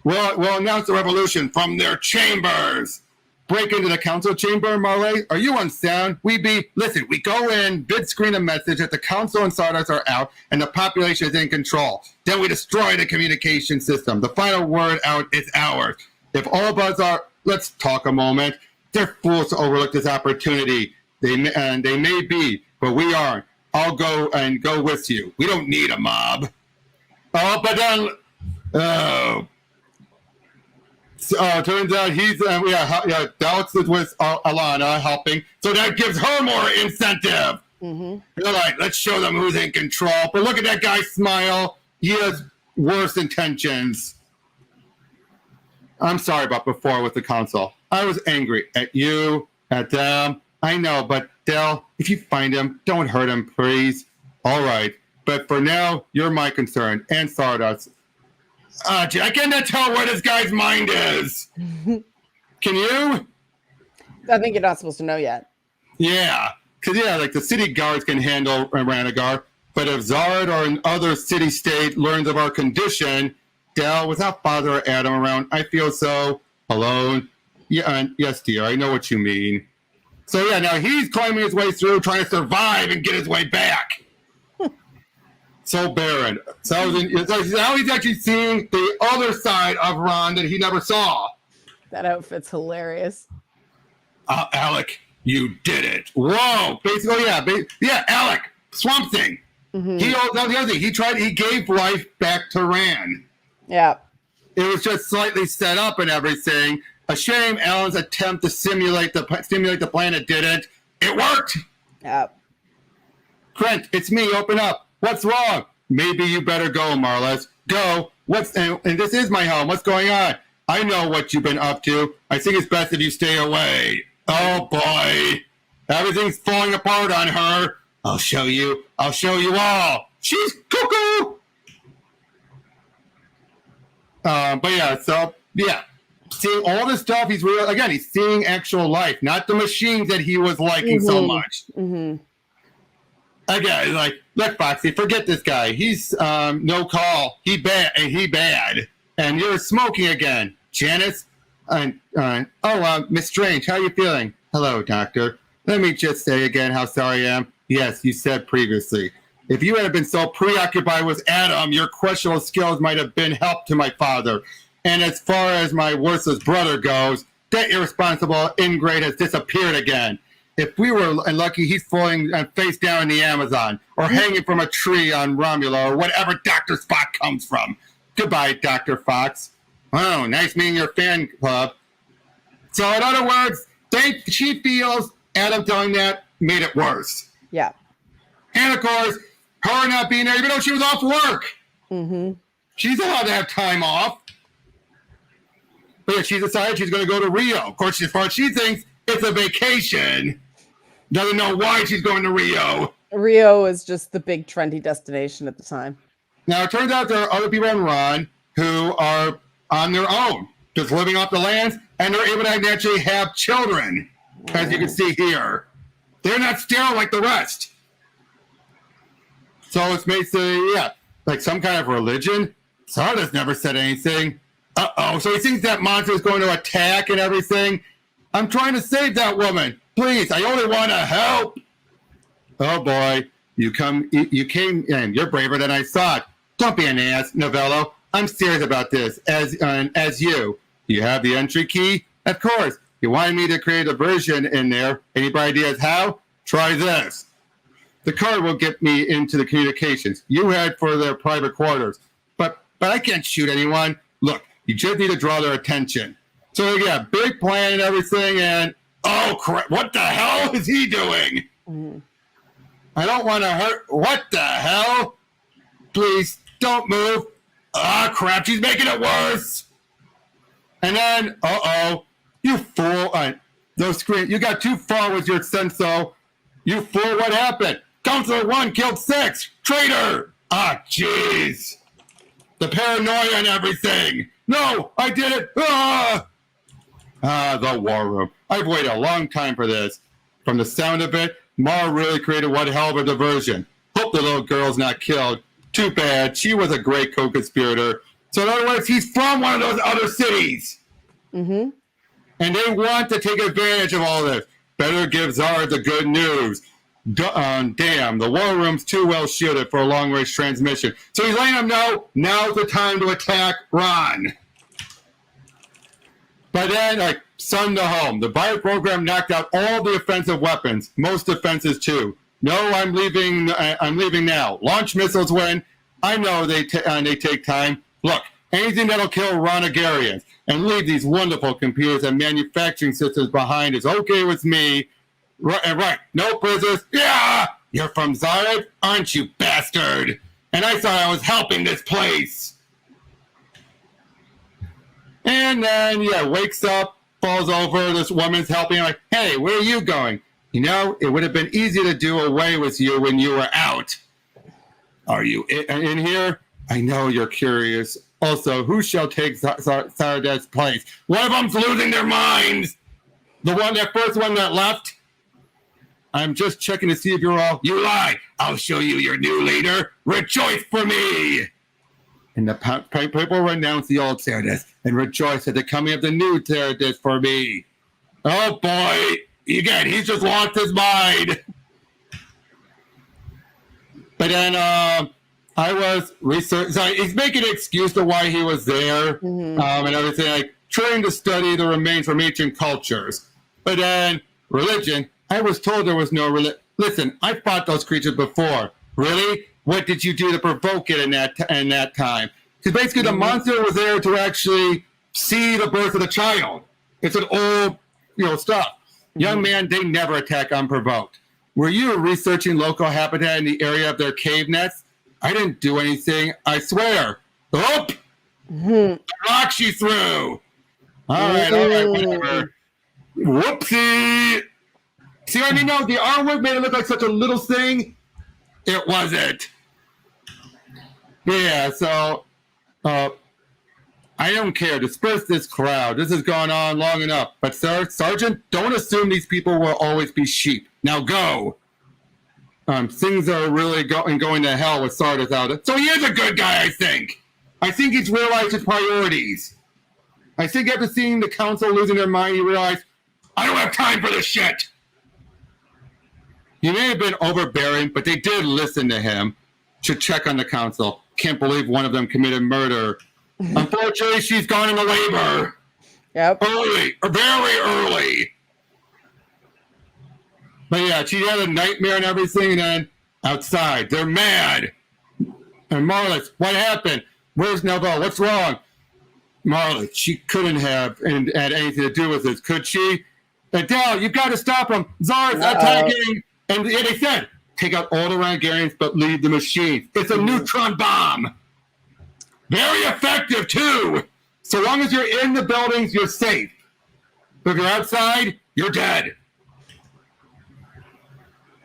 we'll announce the revolution from their chambers. Break into the council chamber, Marley? Are you unsound? Listen, we go in, bid screen a message that the council and Stardust are out and the population is in control. Then we destroy the communication system. The final word out is ours. If all of us are, let's talk a moment. They're fools to overlook this opportunity. They may be, but we aren't. I'll go with you. We don't need a mob. Oh, but then, turns out he's Daleks is with Alana helping, so that gives her more incentive. Mm-hmm. They're like, let's show them who's in control. But look at that guy smile. He has worse intentions. I'm sorry about before with the council. I was angry at you, at them. I know, but Del, if you find him, don't hurt him, please. All right, but for now, you're my concern, and Stardust. I cannot tell where this guy's mind is. Can you? I think you're not supposed to know yet. Yeah, because the city guards can handle Ranagar, but if Zard or an other city-state learns of our condition, Del, without Father or Adam around, I feel so alone. Yeah, yes, dear, I know what you mean. So yeah, now he's climbing his way through, trying to survive and get his way back. So barren. So now he's actually seeing the other side of Ron that he never saw. That outfit's hilarious. Alec, you did it. Whoa. Basically, yeah, Alec, Swamp Thing. Mm-hmm. That was the other thing. He gave life back to Rann. Yeah. It was just slightly set up and everything. A shame Alan's attempt to simulate the planet didn't. It worked. Yeah. Trent, it's me. Open up. What's wrong? Maybe you better go, Marlis. Go. And this is my home. What's going on? I know what you've been up to. I think it's best if you stay away. Oh, boy. Everything's falling apart on her. I'll show you. I'll show you all. She's cuckoo. Seeing all this stuff, he's seeing actual life, not the machines that he was liking so much. Mm-hmm. Again, look, Foxy, forget this guy. He's no call. He bad. And you're smoking again. Janice? Miss Strange, how are you feeling? Hello, Doctor. Let me just say again how sorry I am. Yes, you said previously. If you had been so preoccupied with Adam, your questionable skills might have been help to my father. And as far as my worthless brother goes, that irresponsible ingrate has disappeared again. If we were unlucky, he's falling face down in the Amazon or hanging from a tree on Romula or whatever Dr. Spock comes from. Goodbye, Dr. Fox. Oh, nice meeting your fan club. So in other words, she feels Adam telling that made it worse. Yeah. And of course, her not being there, even though she was off work. Mm-hmm. She's allowed to have time off. But yeah, she decided she's going to go to Rio. Of course, as far as she thinks, it's a vacation. Doesn't know why she's going to Rio. Rio is just the big trendy destination at the time. Now, it turns out there are other people in Rann who are on their own, just living off the lands, and they're able to naturally have children, as you can see here. They're not sterile like the rest. So it's basically, yeah, like some kind of religion. Sardas never said anything. Uh-oh, so he thinks that monster is going to attack and everything. I'm trying to save that woman. Please, I only want to help. Oh boy, you came in. You're braver than I thought. Don't be an ass, Novello. I'm serious about this. As you have the entry key? Of course. You wanted me to create a version in there. Any ideas how? Try this. The card will get me into the communications. You head for their private quarters. But I can't shoot anyone. Look, you just need to draw their attention. So yeah, big plan and everything, and oh crap, what the hell is he doing? Mm-hmm. I don't want to hurt. What the hell? Please don't move. Ah, crap, she's making it worse. And then, you fool. Those screens, you got too far with your senso. You fool, what happened? Counselor 1 killed 6. Traitor. Ah, jeez. The paranoia and everything. No, I did it. The war room. I've waited a long time for this. From the sound of it, Mara really created one hell of a diversion. Hope the little girl's not killed. Too bad. She was a great co-conspirator. So in other words, he's from one of those other cities. Mm-hmm. And they want to take advantage of all this. Better give Zara the good news. Damn, the war room's too well shielded for a long-range transmission. So he's letting them know, now's the time to attack Rann. But then, like, sun to home. The bio program knocked out all the offensive weapons, most defenses too. No, I'm leaving now. Launch missiles win. I know they take time. Look, anything that'll kill Ranagarians and leave these wonderful computers and manufacturing systems behind is okay with me. Right. No prisoners. Yeah! You're from Zared, aren't you, bastard? And I thought I was helping this place. And then, wakes up, falls over. This woman's helping. Like, hey, where are you going? You know, it would have been easy to do away with you when you were out. Are you in here? I know you're curious. Also, who shall take Zared's place? One of them's losing their minds. That first one that left. I'm just checking to see if you're all... You lie! I'll show you your new leader. Rejoice for me! And the people renounce the old Zared's and rejoice at the coming of the new Zared's for me. Oh boy! Again, he's just lost his mind. But then I was researching... So he's making an excuse to why he was there and everything. Like, trying to study the remains from ancient cultures. But then religion... I was told there was no religion. Listen, I fought those creatures before. Really? What did you do to provoke it in that time? Because basically the monster was there to actually see the birth of the child. It's an old, stuff. Young man, they never attack unprovoked. Were you researching local habitat in the area of their cave nests? I didn't do anything, I swear. Oh! The rock she threw! All right, whatever. Whoopsie! See what I mean? No, the artwork made it look like such a little thing. It wasn't. Yeah, so I don't care. Disperse this crowd. This has gone on long enough. But, sir, Sergeant, don't assume these people will always be sheep. Now go. Things are really going to hell with Sardas out. So he is a good guy, I think. I think he's realized his priorities. I think after seeing the council losing their mind, he realized, I don't have time for this shit. He may have been overbearing, but they did listen to him. Should check on the council. Can't believe one of them committed murder. Unfortunately, she's gone into labor. Yep. Very early. But yeah, she had a nightmare and everything, and then outside, they're mad. And Marlis, what happened? Where's Novel? What's wrong? Marlis, she couldn't have had anything to do with this, could she? Adele, you've got to stop him. Zar's attacking. And they said, take out all the Ranagarians, but leave the machines. It's a neutron bomb. Very effective, too. So long as you're in the buildings, you're safe. But if you're outside, you're dead.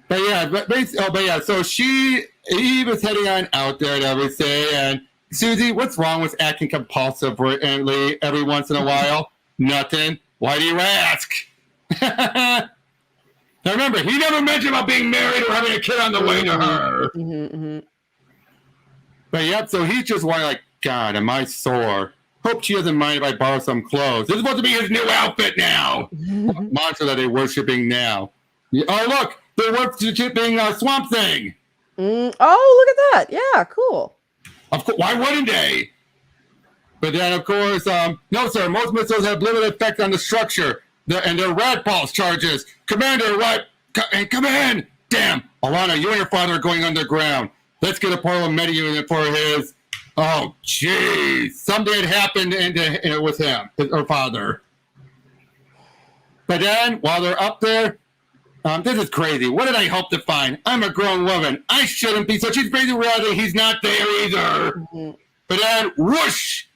But yeah, so she he was heading on out there and everything. And Susie, what's wrong with acting compulsively every once in a while? Nothing. Why do you ask? Now remember, he never mentioned about being married or having a kid on the way to her. But yep, so he's just wondering, like, God, am I sore? Hope she doesn't mind if I borrow some clothes. This is supposed to be his new outfit now. Monster that they're worshiping now. Oh, look, they're worshiping Swamp Thing. Oh, look at that. Yeah, cool. Of course, why wouldn't they? But then, of course, no, sir, most missiles have limited effect on the structure. And they're rat pulse charges. Commander, what? Come in. Damn. Alana, you and your father are going underground. Let's get a portable med unit for his... Oh, jeez. Something had happened with him, her father. But then, while they're up there, this is crazy. What did I hope to find? I'm a grown woman. I shouldn't be. So she's crazy realizing he's not there either. But then, whoosh.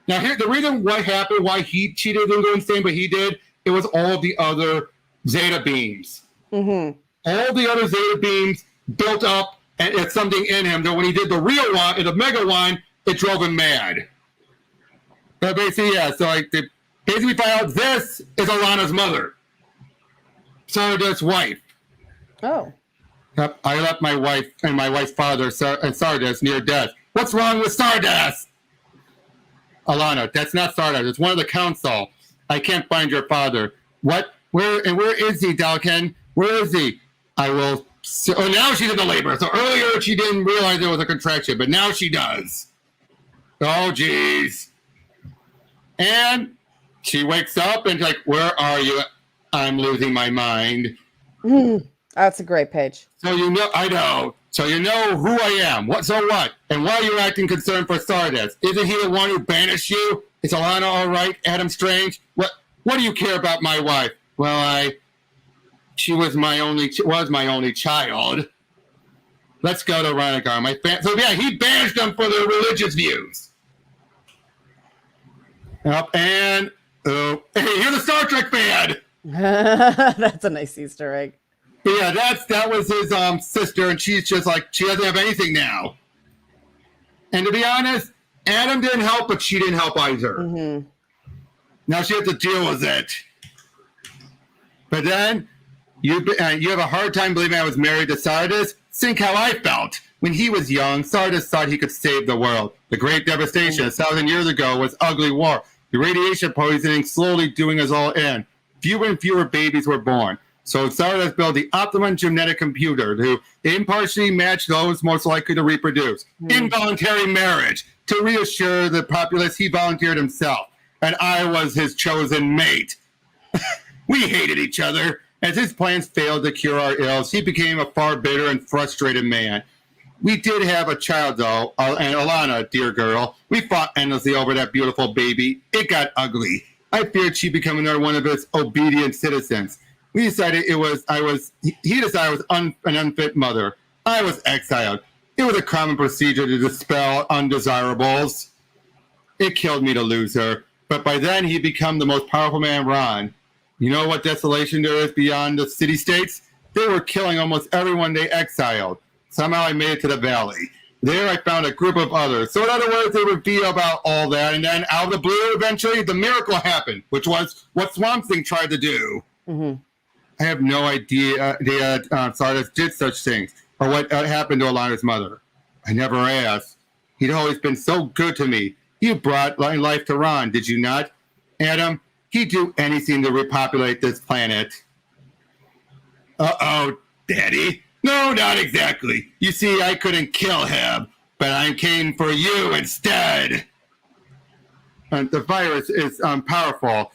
Now, here, the reason what happened, why she didn't go insane, but he did, it was all the other Zeta beams. All the other Zeta beams built up, and it's something in him that when he did the real one, the mega one, it drove him mad. But basically, yeah, so like, they basically find out this is Alana's mother. Sardis' wife. Oh. Yep, I left my wife and my wife's father and Sardis near death. What's wrong with Sardis? Alana, that's not Sardis. It's one of the council. I can't find your father. What? Where is he, Dalkin? Where is he? I will... Oh, now she's in the labor. So earlier she didn't realize it was a contraction, but now she does. Oh, jeez. And she wakes up and like, where are you? I'm losing my mind. That's a great page. So you know, I know. So you know who I am. What? So what? And why are you acting concerned for Sardis? Isn't he the one who banished you? Is Alana all right? Adam Strange? What do you care about my wife? Well, she was my only child. Let's go to Ranagar. So yeah, he banished them for their religious views. Yep, and hey, you're the Star Trek fan. That's a nice Easter egg. But yeah, that was his sister, and she's just like, she doesn't have anything now. And to be honest, Adam didn't help, but she didn't help either. Now she has to deal with it. But then you have a hard time believing I was married to Sardis. Think how I felt. When he was young, Sardis thought he could save the world. The Great Devastation 1,000 years ago was ugly war. The radiation poisoning slowly doing us all in. Fewer and fewer babies were born. So Sardis built the optimum genetic computer to impartially match those most likely to reproduce. Involuntary marriage. To reassure the populace, he volunteered himself. And I was his chosen mate. We hated each other. As his plans failed to cure our ills, he became a far bitter and frustrated man. We did have a child, though, and Alana, dear girl. We fought endlessly over that beautiful baby. It got ugly. I feared she'd become another one of his obedient citizens. He decided I was an unfit mother. I was exiled. It was a common procedure to dispel undesirables. It killed me to lose her. But by then, he'd become the most powerful man, Rann. You know what desolation there is beyond the city-states? They were killing almost everyone they exiled. Somehow I made it to the valley. There I found a group of others. So in other words, they reveal about all that. And then out of the blue, eventually, the miracle happened, which was what Swamp Thing tried to do. I have no idea Sardis did such things or what happened to Alana's mother. I never asked. He'd always been so good to me. You brought life to Rann, did you not? Adam, he'd do anything to repopulate this planet. Uh-oh, Daddy. No, not exactly. You see, I couldn't kill him, but I came for you instead. The virus is powerful.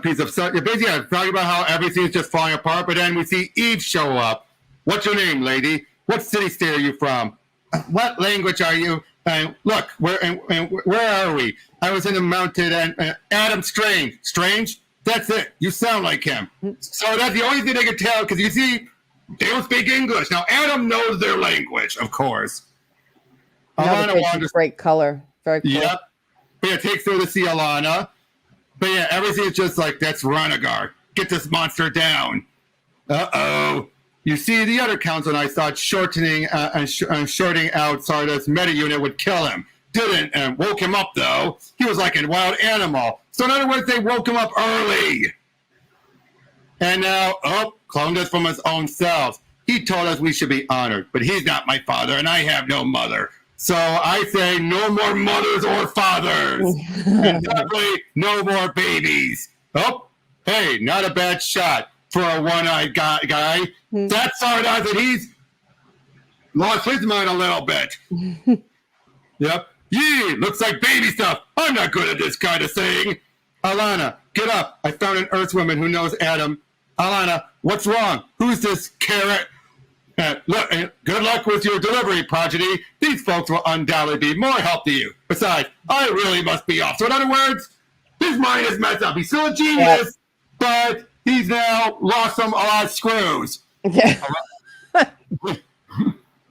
Piece of basically talking about how everything's just falling apart, but then we see Eve show up. What's your name, lady? What city-state are you from? What language are you? And look, where are we? I was in the mountain, and Adam Strange. Strange? That's it. You sound like him. So that's the only thing they can tell, because you see, they don't speak English. Now, Adam knows their language, of course. Alana wanders. Great color. Very cool. Yep. But it takes her to see Alana. But yeah, everything's just like, that's Ranagar. Get this monster down. Uh-oh. You see, the other councilman I thought shorting out Sarda's meta unit would kill him. Didn't, and woke him up, though. He was like a wild animal. So in other words, they woke him up early. And now, cloned us from his own selves. He told us we should be honored, but he's not my father, and I have no mother. So I say no more mothers or fathers. And definitely no more babies. Oh, hey, not a bad shot for a one-eyed guy. That's Sardas, and he's lost his mind a little bit. Yep. Yee, looks like baby stuff. I'm not good at this kind of thing. Alana, get up. I found an Earthwoman who knows Adam. Alana, what's wrong? Who's this carrot? Look, good luck with your delivery, progeny. These folks will undoubtedly be more help to you. Besides, I really must be off. So in other words, his mind is messed up. He's still a genius, but he's now lost a lot of screws. Yeah.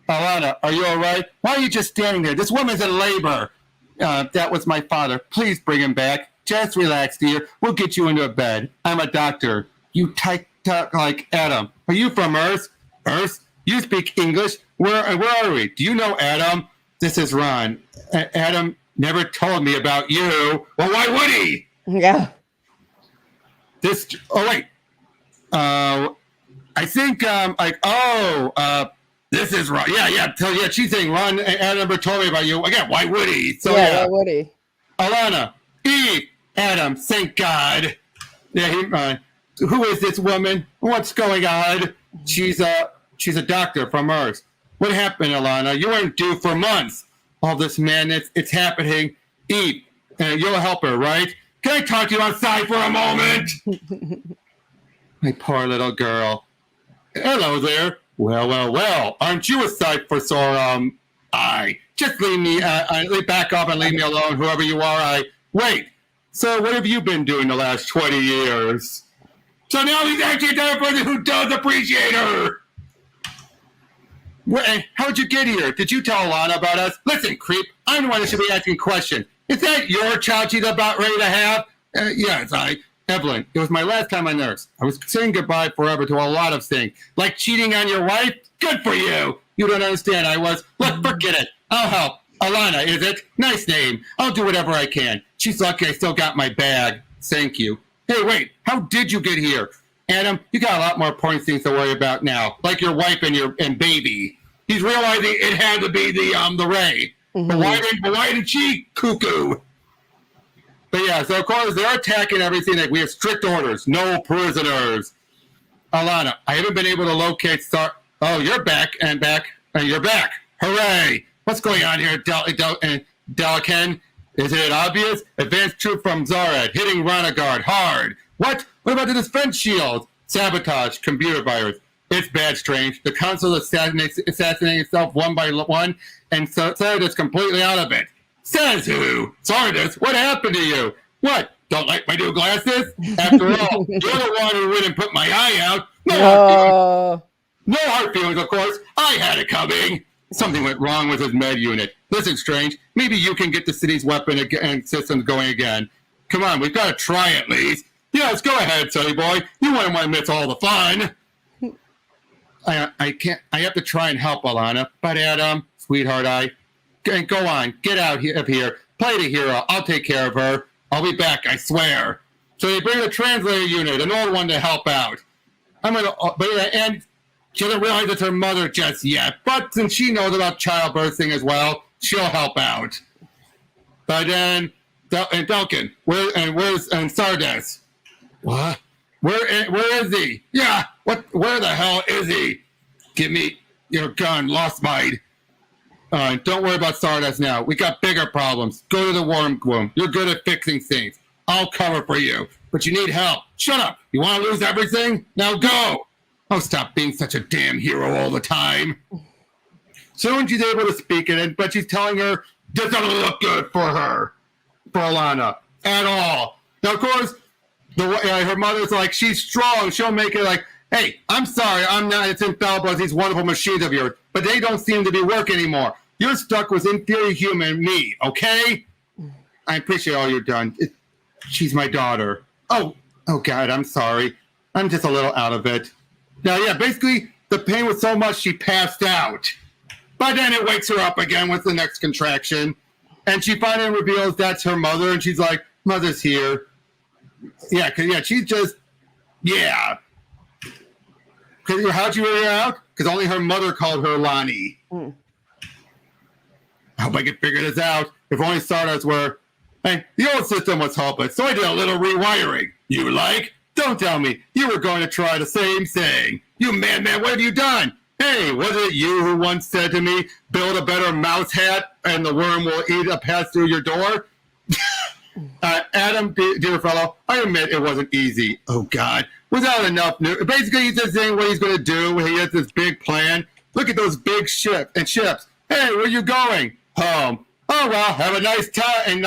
Alana, are you all right? Why are you just standing there? This woman's in labor. That was my father. Please bring him back. Just relax, dear. We'll get you into a bed. I'm a doctor. You talk like Adam. Are you from Earth? Earth? You speak English? Where are we? Do you know Adam? This is Rann. Adam never told me about you. Well, why would he? Yeah. This. Oh wait. I think this is Rann. Yeah. So yeah, she's saying Rann. Adam never told me about you. Again, why would he? So why would he? Alana, Eve, Adam. Thank God. Yeah. Who is this woman? What's going on? She's a doctor from Earth. What happened, Alana? You weren't due for months. All this madness, it's happening. Eve, you'll help her, right? Can I talk to you outside for a moment? My poor little girl. Hello there. Well. Aren't you a sight for sore eye? Just leave me, back up and leave me alone, whoever you are. Wait. So what have you been doing the last 20 years? So now he's actually another person who does appreciate her. How'd you get here? Did you tell Alana about us? Listen, creep, I'm the one that should be asking questions. Is that your child she's about ready to have? Yes, Evelyn, it was my last time on Earth. I was saying goodbye forever to a lot of things. Like cheating on your wife? Good for you. You don't understand. Look, forget it. I'll help. Alana, is it? Nice name. I'll do whatever I can. She's lucky I still got my bag. Thank you. Hey, wait, how did you get here? Adam, you got a lot more important things to worry about now, like your wife and baby. He's realizing it had to be the Ray. Mm-hmm. But why didn't she cuckoo? But yeah, so of course they're attacking everything. Like we have strict orders, no prisoners. Alana, I haven't been able to locate Oh, you're back. You're back. Hooray! What's going on here, Delican? Isn't it obvious? Advanced troop from Zarad, hitting Ranagard hard. What? What about the defense shield? Sabotage, computer virus. It's bad, Strange. The console is assassinating itself one by one, and Sardis completely out of it. Says who? Sardis, what happened to you? What? Don't like my new glasses? After all, you're the one who wouldn't put my eye out. No hard feelings, of course. I had it coming. Something went wrong with his med unit. Listen, Strange, maybe you can get the city's weapon and systems going again. Come on, we've got to try at least. Yes, go ahead, Sonny boy. You wouldn't want to miss all the fun. I can't. I have to try and help Alana. But Adam, sweetheart, go on. Get out of here. Play the hero. I'll take care of her. I'll be back, I swear. So they bring the translator unit, an old one, to help out. And she doesn't realize it's her mother just yet. But since she knows about childbirthing as well, she'll help out. But then, Duncan, where's Sardas? What? Where is he? Yeah, where the hell is he? Give me your gun, lost mine. Don't worry about Sardas now. We got bigger problems. Go to the worm room. You're good at fixing things. I'll cover for you. But you need help. Shut up. You want to lose everything? Now go. Oh, stop being such a damn hero all the time. Soon she's able to speak it, but she's telling her this doesn't look good for her, for Alana, at all. Now, of course, her mother's like, she's strong. She'll make it like, hey, I'm sorry. I'm not. It's infallible as these wonderful machines of yours, but they don't seem to be working anymore. You're stuck with inferior human me, okay? I appreciate all you've done. She's my daughter. Oh, God, I'm sorry. I'm just a little out of it. Now, yeah, basically, the pain was so much she passed out. But then it wakes her up again with the next contraction. And she finally reveals that's her mother. And she's like, mother's here. Yeah, she's just, yeah. How'd you figure out? Because only her mother called her Lonnie. I hope I can figure this out. If only Stardust were, hey, the old system was hopeless, so I did a little rewiring. You like? Don't tell me. You were going to try the same thing. You madman, what have you done? Hey, was it you who once said to me, build a better mouse hat and the worm will eat a pass through your door? Adam, dear fellow, I admit it wasn't easy. Oh, God. Without enough news. Basically, he's just saying what he's going to do. He has this big plan. Look at those big ships. Hey, where are you going? Home. Oh, well, have a nice time and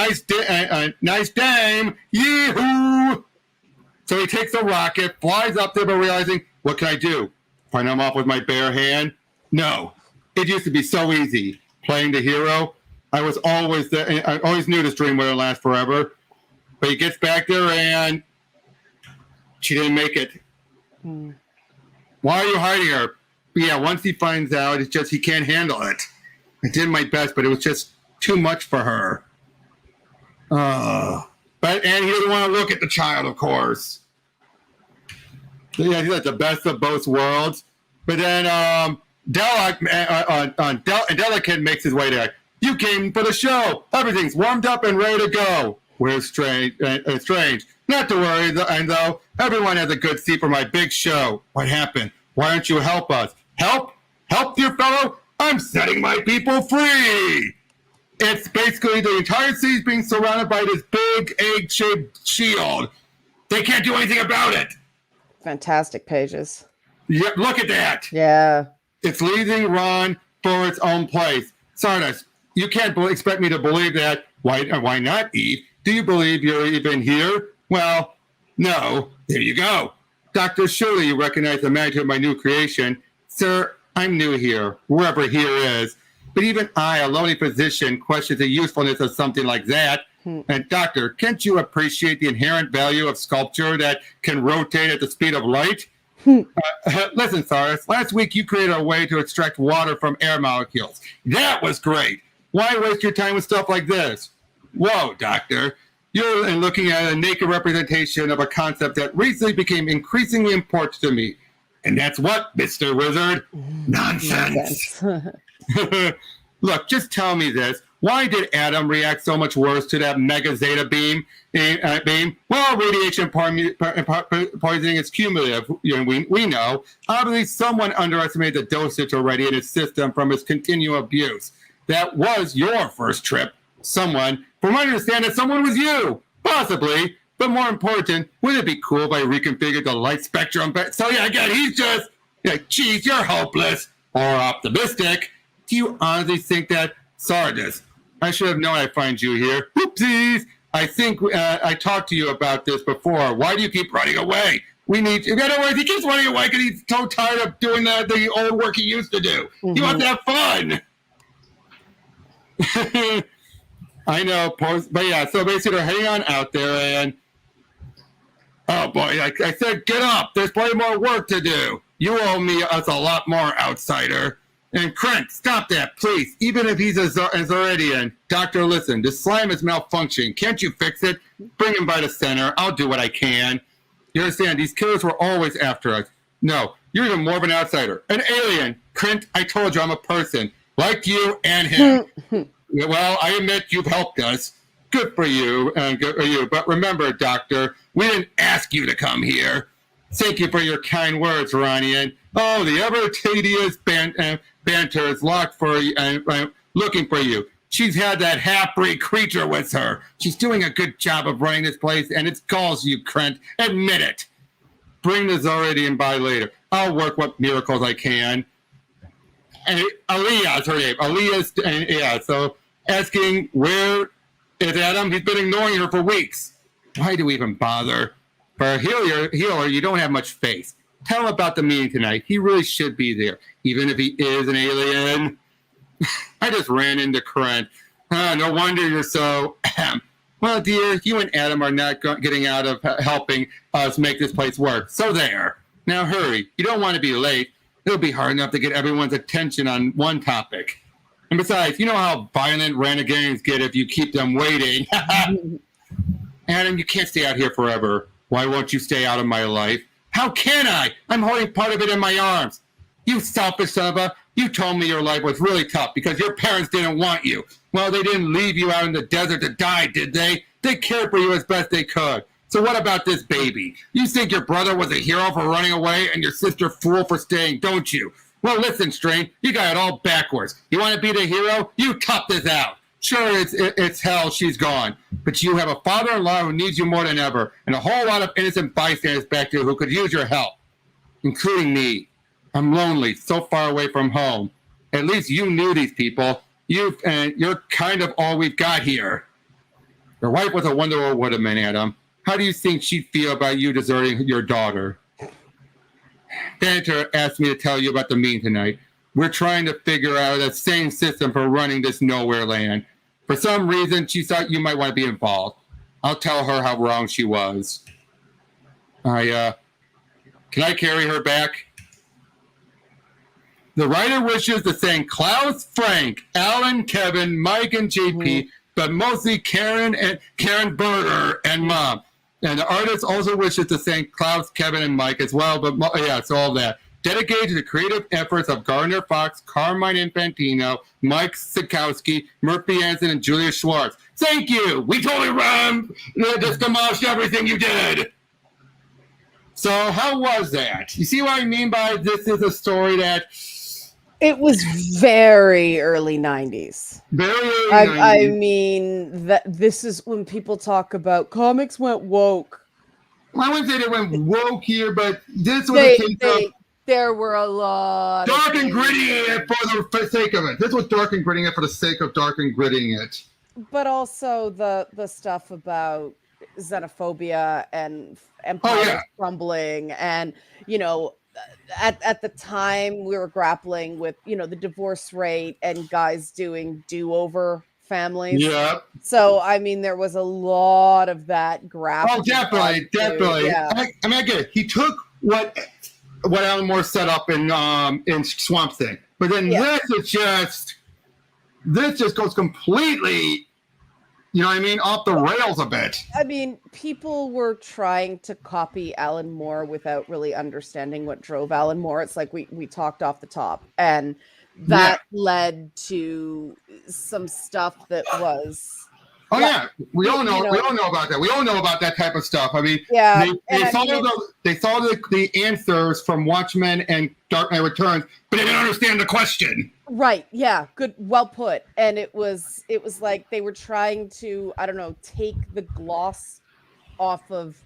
nice dame. Yee-hoo! So he takes a rocket, flies up there, but realizing, what can I do? Find him off with my bare hand? No. It used to be so easy. Playing the hero. I always knew this dream wouldn't last forever. But he gets back there and she didn't make it. Why are you hiding her? But yeah, once he finds out, it's just he can't handle it. I did my best, but it was just too much for her. And he doesn't want to look at the child, of course. So yeah, he's like the best of both worlds. But then Delicate makes his way there. You came for the show. Everything's warmed up and ready to go. We're strange. Not to worry, though. Everyone has a good seat for my big show. What happened? Why don't you help us? Help? Help, dear fellow? I'm setting my people free. It's basically the entire city's being surrounded by this big egg-shaped shield. They can't do anything about it. Fantastic pages. Yeah, look at that. Yeah. It's leaving Rann for its own place. Stardust, you can't expect me to believe that. Why not, Eve? Do you believe you're even here? Well, no. There you go. Doctor, surely you recognize the magnitude of my new creation. Sir, I'm new here, wherever here is. But even I, a lowly physician, questions the usefulness of something like that. And doctor, can't you appreciate the inherent value of sculpture that can rotate at the speed of light? Listen, Cyrus, last week you created a way to extract water from air molecules. That was great. Why waste your time with stuff like this? Whoa, doctor. You're looking at a naked representation of a concept that recently became increasingly important to me. And that's what, Mr. Wizard? Nonsense. Look, just tell me this. Why did Adam react so much worse to that mega zeta beam? Well, radiation poisoning is cumulative. We know. Obviously, someone underestimated the dosage already in his system from his continual abuse. That was your first trip. Someone, from what I understand, that someone was you. Possibly. But more important, wouldn't it be cool if I reconfigured the light spectrum? So yeah, again, he's just, geez, you're hopeless. Or optimistic. Do you honestly think that? Sardis, I should have known I'd find you here. Whoopsies! I think I talked to you about this before. Why do you keep running away? We need to. In other words, he keeps running away because he's so tired of doing the old work he used to do. He wants to have fun. I know, but yeah, so basically they're heading on out there and oh boy, I said, get up. There's plenty more work to do. You owe us a lot more, outsider. And Krent, stop that, please. Even if he's a Zaridian. Doctor, listen, this slime is malfunctioning. Can't you fix it? Bring him by the center. I'll do what I can. You understand, these killers were always after us. No, you're even more of an outsider. An alien. Krent, I told you I'm a person. Like you and him. Well, I admit you've helped us. Good for you, and good for you. But remember, Doctor, we didn't ask you to come here. Thank you for your kind words, Ronian. Oh, the ever-tedious banter is locked for you, looking for you. She's had that half-breed creature with her. She's doing a good job of running this place, and it galls you, Krent. Admit it. Bring the Zaridian by later. I'll work what miracles I can. And Aliyah is her name. Aliyah, so asking where is Adam? He's been ignoring her for weeks. Why do we even bother? For a healer, you don't have much faith. Tell him about the meeting tonight. He really should be there, even if he is an alien. I just ran into Krent. No wonder you're so... Well, dear, you and Adam are not getting out of helping us make this place work. So there. Now hurry. You don't want to be late. It'll be hard enough to get everyone's attention on one topic. And besides, you know how violent renegades get if you keep them waiting. Adam, you can't stay out here forever. Why won't you stay out of my life? How can I? I'm holding part of it in my arms. You selfish son of a... You told me your life was really tough because your parents didn't want you. Well, they didn't leave you out in the desert to die, did they? They cared for you as best they could. So what about this baby? You think your brother was a hero for running away and your sister fool for staying, don't you? Well, listen, Strain, you got it all backwards. You want to be the hero? You tough this out. Sure, it's hell she's gone. But you have a father-in-law who needs you more than ever, and a whole lot of innocent bystanders back there who could use your help, including me. I'm lonely, so far away from home. At least you knew these people. You're kind of all we've got here. Your wife was a wonderful woman, Adam. How do you think she'd feel about you deserting your daughter? Banter asked me to tell you about the meeting tonight. We're trying to figure out a sane system for running this nowhere land. For some reason, she thought you might want to be involved. I'll tell her how wrong she was. Can I carry her back? The writer wishes to thank Klaus, Frank, Alan, Kevin, Mike, and JP, but mostly Karen, Berger, and Mom. And the artist also wishes to thank Klaus, Kevin, and Mike as well, but yeah, it's all that. Dedicated to the creative efforts of Gardner Fox, Carmine Infantino, Mike Sikowski, Murphy Anson, and Julia Schwartz. Thank you! We totally just demolished everything you did! So how was that? You see what I mean by this is a story that... It was very early 90s. Very early 90s. I mean, this is when people talk about comics went woke. Well, I wouldn't say they went woke here, but this was a case of... There were a lot dark and gritty it for the sake of it. This was dark and gritting it for the sake of dark and gritting it. But also the stuff about xenophobia and empire crumbling, and at the time we were grappling with the divorce rate and guys doing do-over families. Yeah. So I mean, there was a lot of that grappling. Oh, definitely. Yeah. I mean, I get it. He took what Alan Moore set up in Swamp Thing, but then this just goes completely, off the rails a bit. I mean, people were trying to copy Alan Moore without really understanding what drove Alan Moore. It's like we talked off the top, and that led to some stuff that was. Oh yeah, we all know about that. We all know about that type of stuff. I mean, they saw the answers from Watchmen and Dark Knight Returns, but they didn't understand the question. Right. Yeah. Good. Well put. And it was like they were trying to, I don't know, take the gloss off of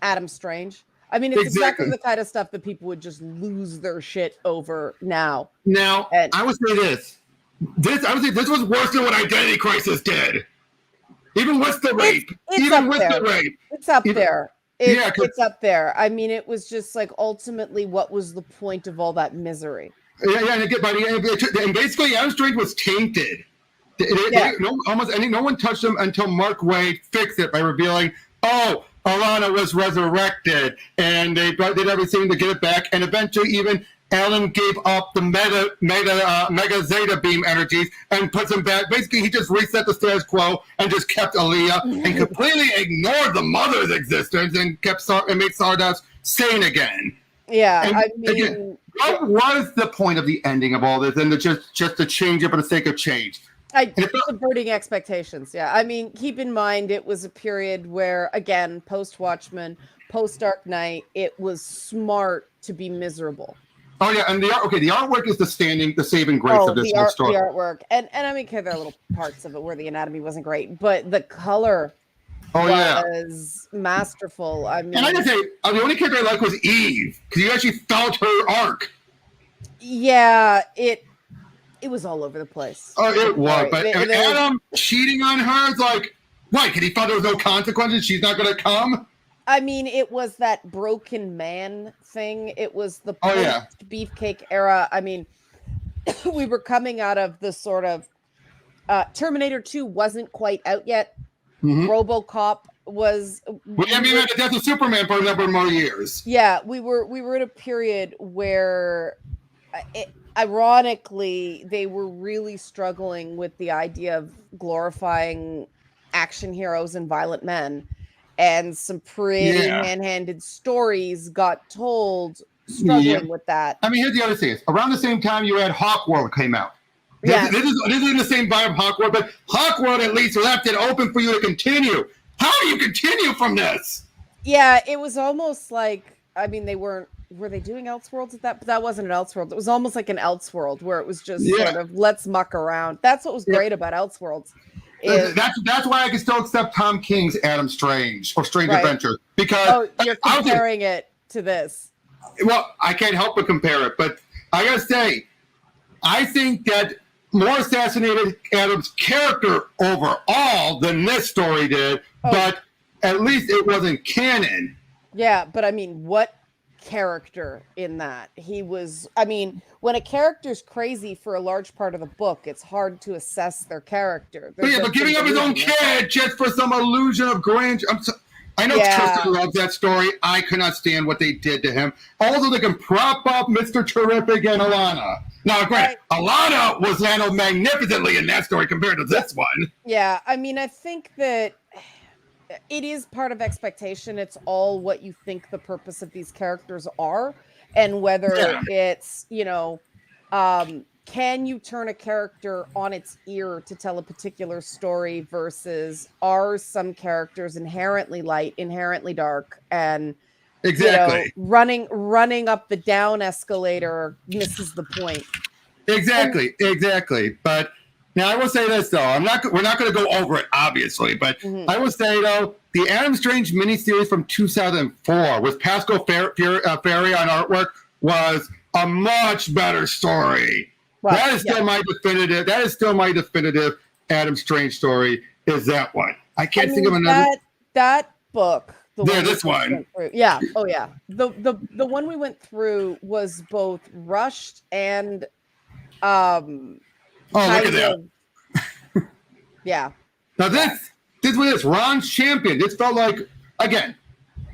Adam Strange. I mean, it's exactly the kind of stuff that people would just lose their shit over now. Now, I would say this. This was worse than what Identity Crisis did. Even with the rape. It's up there. It's up there. I mean, it was just like ultimately what was the point of all that misery? Yeah, and basically Adam Strange was tainted. No one touched him until Mark Waid fixed it by revealing, Alana was resurrected, and they did everything to get it back, and eventually even Alan gave up the mega zeta beam energies and puts them back. Basically, he just reset the status quo and just kept Aaliyah and completely ignored the mother's existence and made Stardust sane again. Yeah, and I mean, again, what was the point of the ending of all this? And just to change it for the sake of change. Subverting expectations. Yeah, I mean, keep in mind it was a period where, again, post Watchmen, post Dark Knight, it was smart to be miserable. Oh yeah, and the artwork is the saving grace of this whole story. The artwork, and I mean, there are little parts of it where the anatomy wasn't great, but the color was masterful. I mean, and I gotta say, the only character I liked was Eve, because you actually felt her arc. Yeah, it was all over the place. Oh, it was. But Adam cheating on her is like, why? Because he thought there was no consequences. She's not going to come. I mean, it was that broken man thing. It was the post-Beefcake era. I mean, we were coming out of the sort of Terminator 2 wasn't quite out yet. Mm-hmm. RoboCop was. We haven't even had the death of Superman for a number more years. Yeah, we were in a period where ironically, they were really struggling with the idea of glorifying action heroes and violent men. And some pretty Yeah. hand-handed stories got told Yeah. struggling with that. I mean, here's the other thing. Around the same time, you had Hawkworld came out. Yeah. This is in the same vibe of Hawkworld, but Hawkworld at least left it open for you to continue. How do you continue from this? Yeah, it was almost like, I mean, were they doing Elseworlds at that? But that wasn't an Elseworld. It was almost like an Elseworld where it was just Yeah. sort of let's muck around. That's what was great about Elseworlds. That's why I can still accept Tom King's Adam Strange or Strange Adventures, because you're comparing it to this. Well, I can't help but compare it, but I gotta say, I think that more assassinated Adam's character overall than this story did, but at least it wasn't canon. Yeah, but I mean, what character in that? He was, I mean, when a character's crazy for a large part of the book, it's hard to assess their character. But giving up his own kid just for some illusion of grandeur. I know Tristan loves that story. I could not stand what they did to him. Also, they can prop up Mr. Terrific and Alana. Now, granted, Alana was handled magnificently in that story compared to this one. Yeah, I mean, I think that it is part of expectation. It's all what you think the purpose of these characters are, and whether it's, can you turn a character on its ear to tell a particular story versus are some characters inherently light, inherently dark, and running up the down escalator misses the point. Exactly. But now I will say this though, we're not going to go over it obviously, but I will say though, the Adam Strange miniseries from 2004 with Pascal Ferry on artwork was a much better story. Well, that is still my definitive Adam Strange story is that one. I can't think of another. That book. This one. Yeah. Oh yeah. The one we went through was both rushed and look at that. Yeah. Now this was Ron's champion. This felt like, again,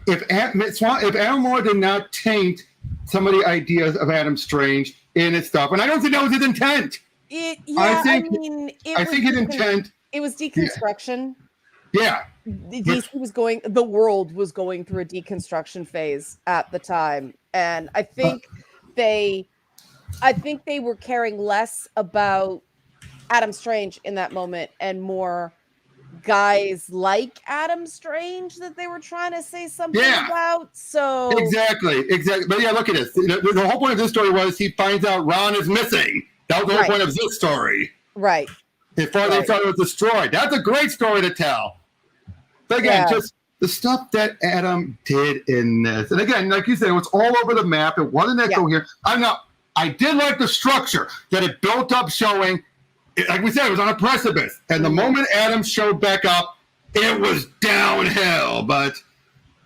if Alan Moore did not taint some of the ideas of Adam Strange in his stuff, and I don't think that was his intent. I think his intent. It was deconstruction. Yeah. The world was going through a deconstruction phase at the time, and I think they were caring less about Adam Strange in that moment and more guys like Adam Strange that they were trying to say something about. So exactly. But yeah, look at this. The whole point of this story was he finds out Ron is missing. That was the whole point of this story. Right. Before they thought it was destroyed. That's a great story to tell. But again, just the stuff that Adam did in this. And again, like you said, it was all over the map. It wasn't that coherent. I did like the structure that it built up showing, like we said, it was on a precipice. And the moment Adam showed back up, it was downhill. But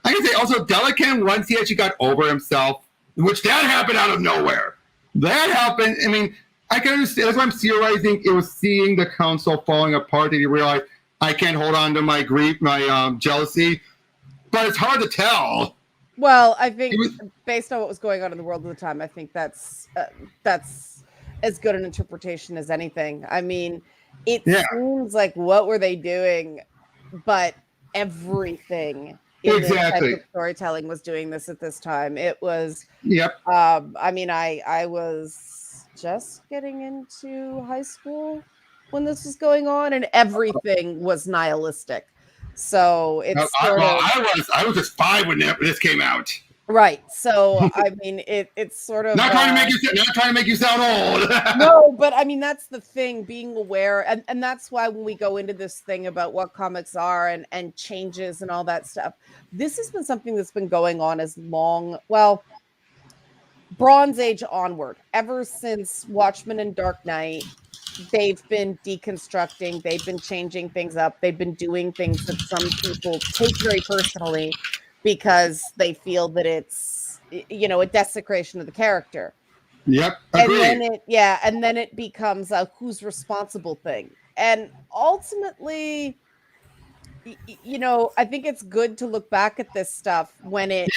I can say also, Delican, once he actually got over himself, which that happened out of nowhere. That happened, I mean, I can understand. That's why I'm theorizing it was seeing the council falling apart that he realized, I can't hold on to my grief, my jealousy. But it's hard to tell. Well, I think based on what was going on in the world at the time, I think that's as good an interpretation as anything. I mean, it seems like what were they doing? But everything in the type of storytelling was doing this at this time. It was. Yep. I mean, I was just getting into high school when this was going on, and everything was nihilistic. So it's I was just 5 when this came out. Right. So I mean, it's sort of not trying to make you sound old. No, but I mean that's the thing, being aware, and that's why when we go into this thing about what comics are and changes and all that stuff, this has been something that's been going on as long, Bronze Age onward, ever since Watchmen and Dark Knight. They've been deconstructing, they've been changing things up, they've been doing things that some people take very personally because they feel that it's, a desecration of the character. Yep. Agreed. And then it becomes a who's responsible thing. And ultimately, I think it's good to look back at this stuff when it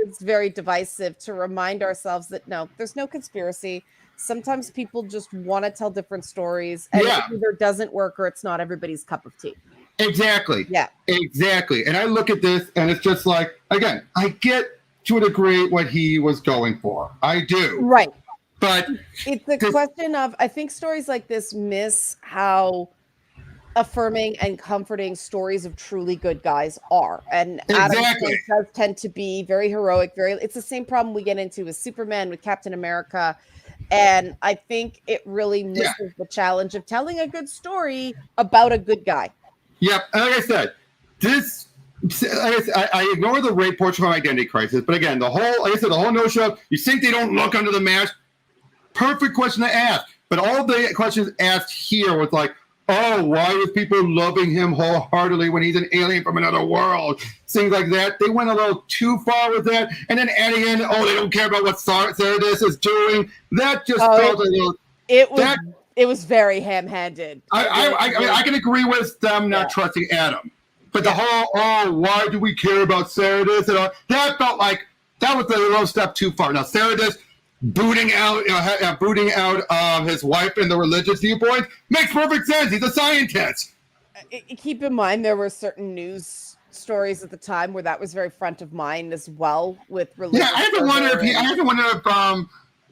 is very divisive, to remind ourselves that no, there's no conspiracy. Sometimes people just want to tell different stories, and it either doesn't work or it's not everybody's cup of tea. Exactly. Yeah. Exactly. And I look at this and it's just like, again, I get to a degree what he was going for. I do. Right. But it's a question of, I think stories like this miss how affirming and comforting stories of truly good guys are. And Adam does tend to be very heroic, it's the same problem we get into with Superman, with Captain America. And I think it really misses the challenge of telling a good story about a good guy. Yep. And like I said, I ignore the rape portion of Identity Crisis, but again, the whole notion of you think they don't look under the mask, perfect question to ask. But all the questions asked here was like, oh, why was people loving him wholeheartedly when he's an alien from another world? Things like that. They went a little too far with that. And then adding in, they don't care about what Sardis is doing. That just felt a little... It was very ham-handed. I can agree with them not trusting Adam. But the whole, why do we care about Sardis? And all, that felt like that was a little step too far. Now, Sardis booting out his wife in the religious viewpoint makes perfect sense. He's a scientist. Keep in mind, there were certain news stories at the time where that was very front of mind as well with religious. Yeah, I have to wonder if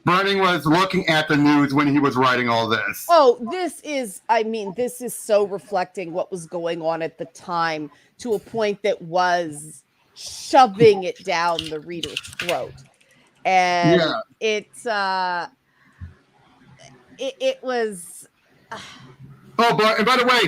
Burning was looking at the news when he was writing all this. Oh, this is so reflecting what was going on at the time to a point that was shoving it down the reader's throat. And it was. And by the way,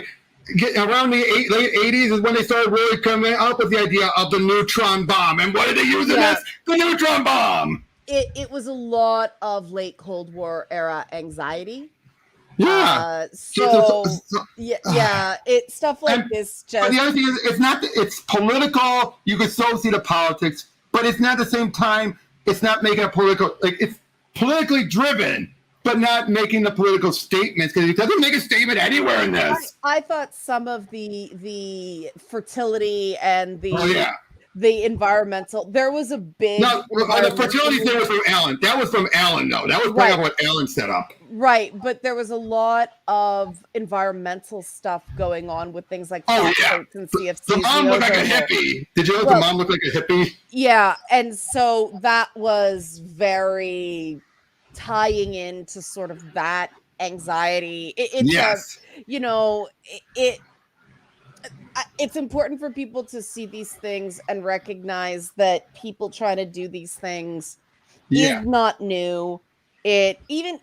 around the late 80s is when they started really coming up with the idea of the neutron bomb. And what did they use in this? The neutron bomb. It was a lot of late Cold War era anxiety. Yeah. It's stuff like this. But the other thing is, it's political. You can so see the politics, but it's not at the same time. It's not making a political, it's politically driven, but not making the political statements, because it doesn't make a statement anywhere in this. I thought some of the fertility and the environmental, there was a big... No, the fertility thing was from Alan. That was from Alan, though. That was part of what Alan set up. Right, but there was a lot of environmental stuff going on with things like and CFCs. The mom looked like a hippie. Did you know the mom looked like a hippie? Yeah, and so that was very tying into sort of that anxiety. It's important for people to see these things and recognize that people trying to do these things is not new. It even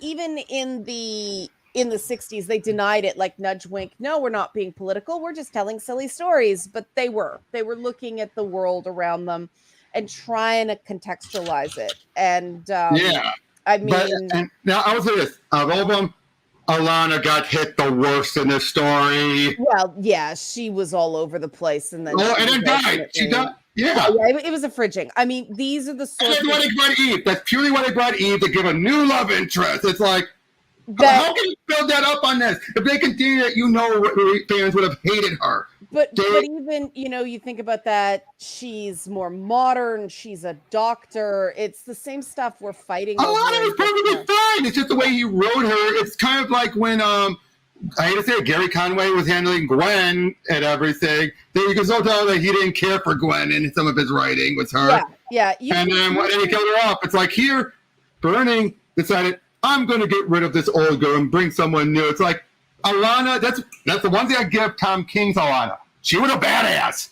in the 60s, they denied it, like nudge wink. No, we're not being political. We're just telling silly stories. But they were looking at the world around them and trying to contextualize it. And I mean, now I would say this: of all of them, Alana got hit the worst in this story. Well, yeah, she was all over the place, and then died. She died. Yeah. It was a fridging. I mean, these are the sorts. And that's why they brought Eve. That's purely why they brought Eve, to give a new love interest. It's like, how can you build that up on this? If they continue that, fans would have hated her. But even, you think about that, she's more modern, she's a doctor. It's the same stuff we're fighting over. Alana was perfectly fine. It's just the way he wrote her. It's kind of like when I hate to say it, Gary Conway was handling Gwen and everything. You can so tell that he didn't care for Gwen in some of his writing with her. Yeah. And then he killed her off. It's like here, Burning decided, I'm going to get rid of this old girl and bring someone new. It's like, Alana, that's the one thing I give Tom King's Alana. She was a badass.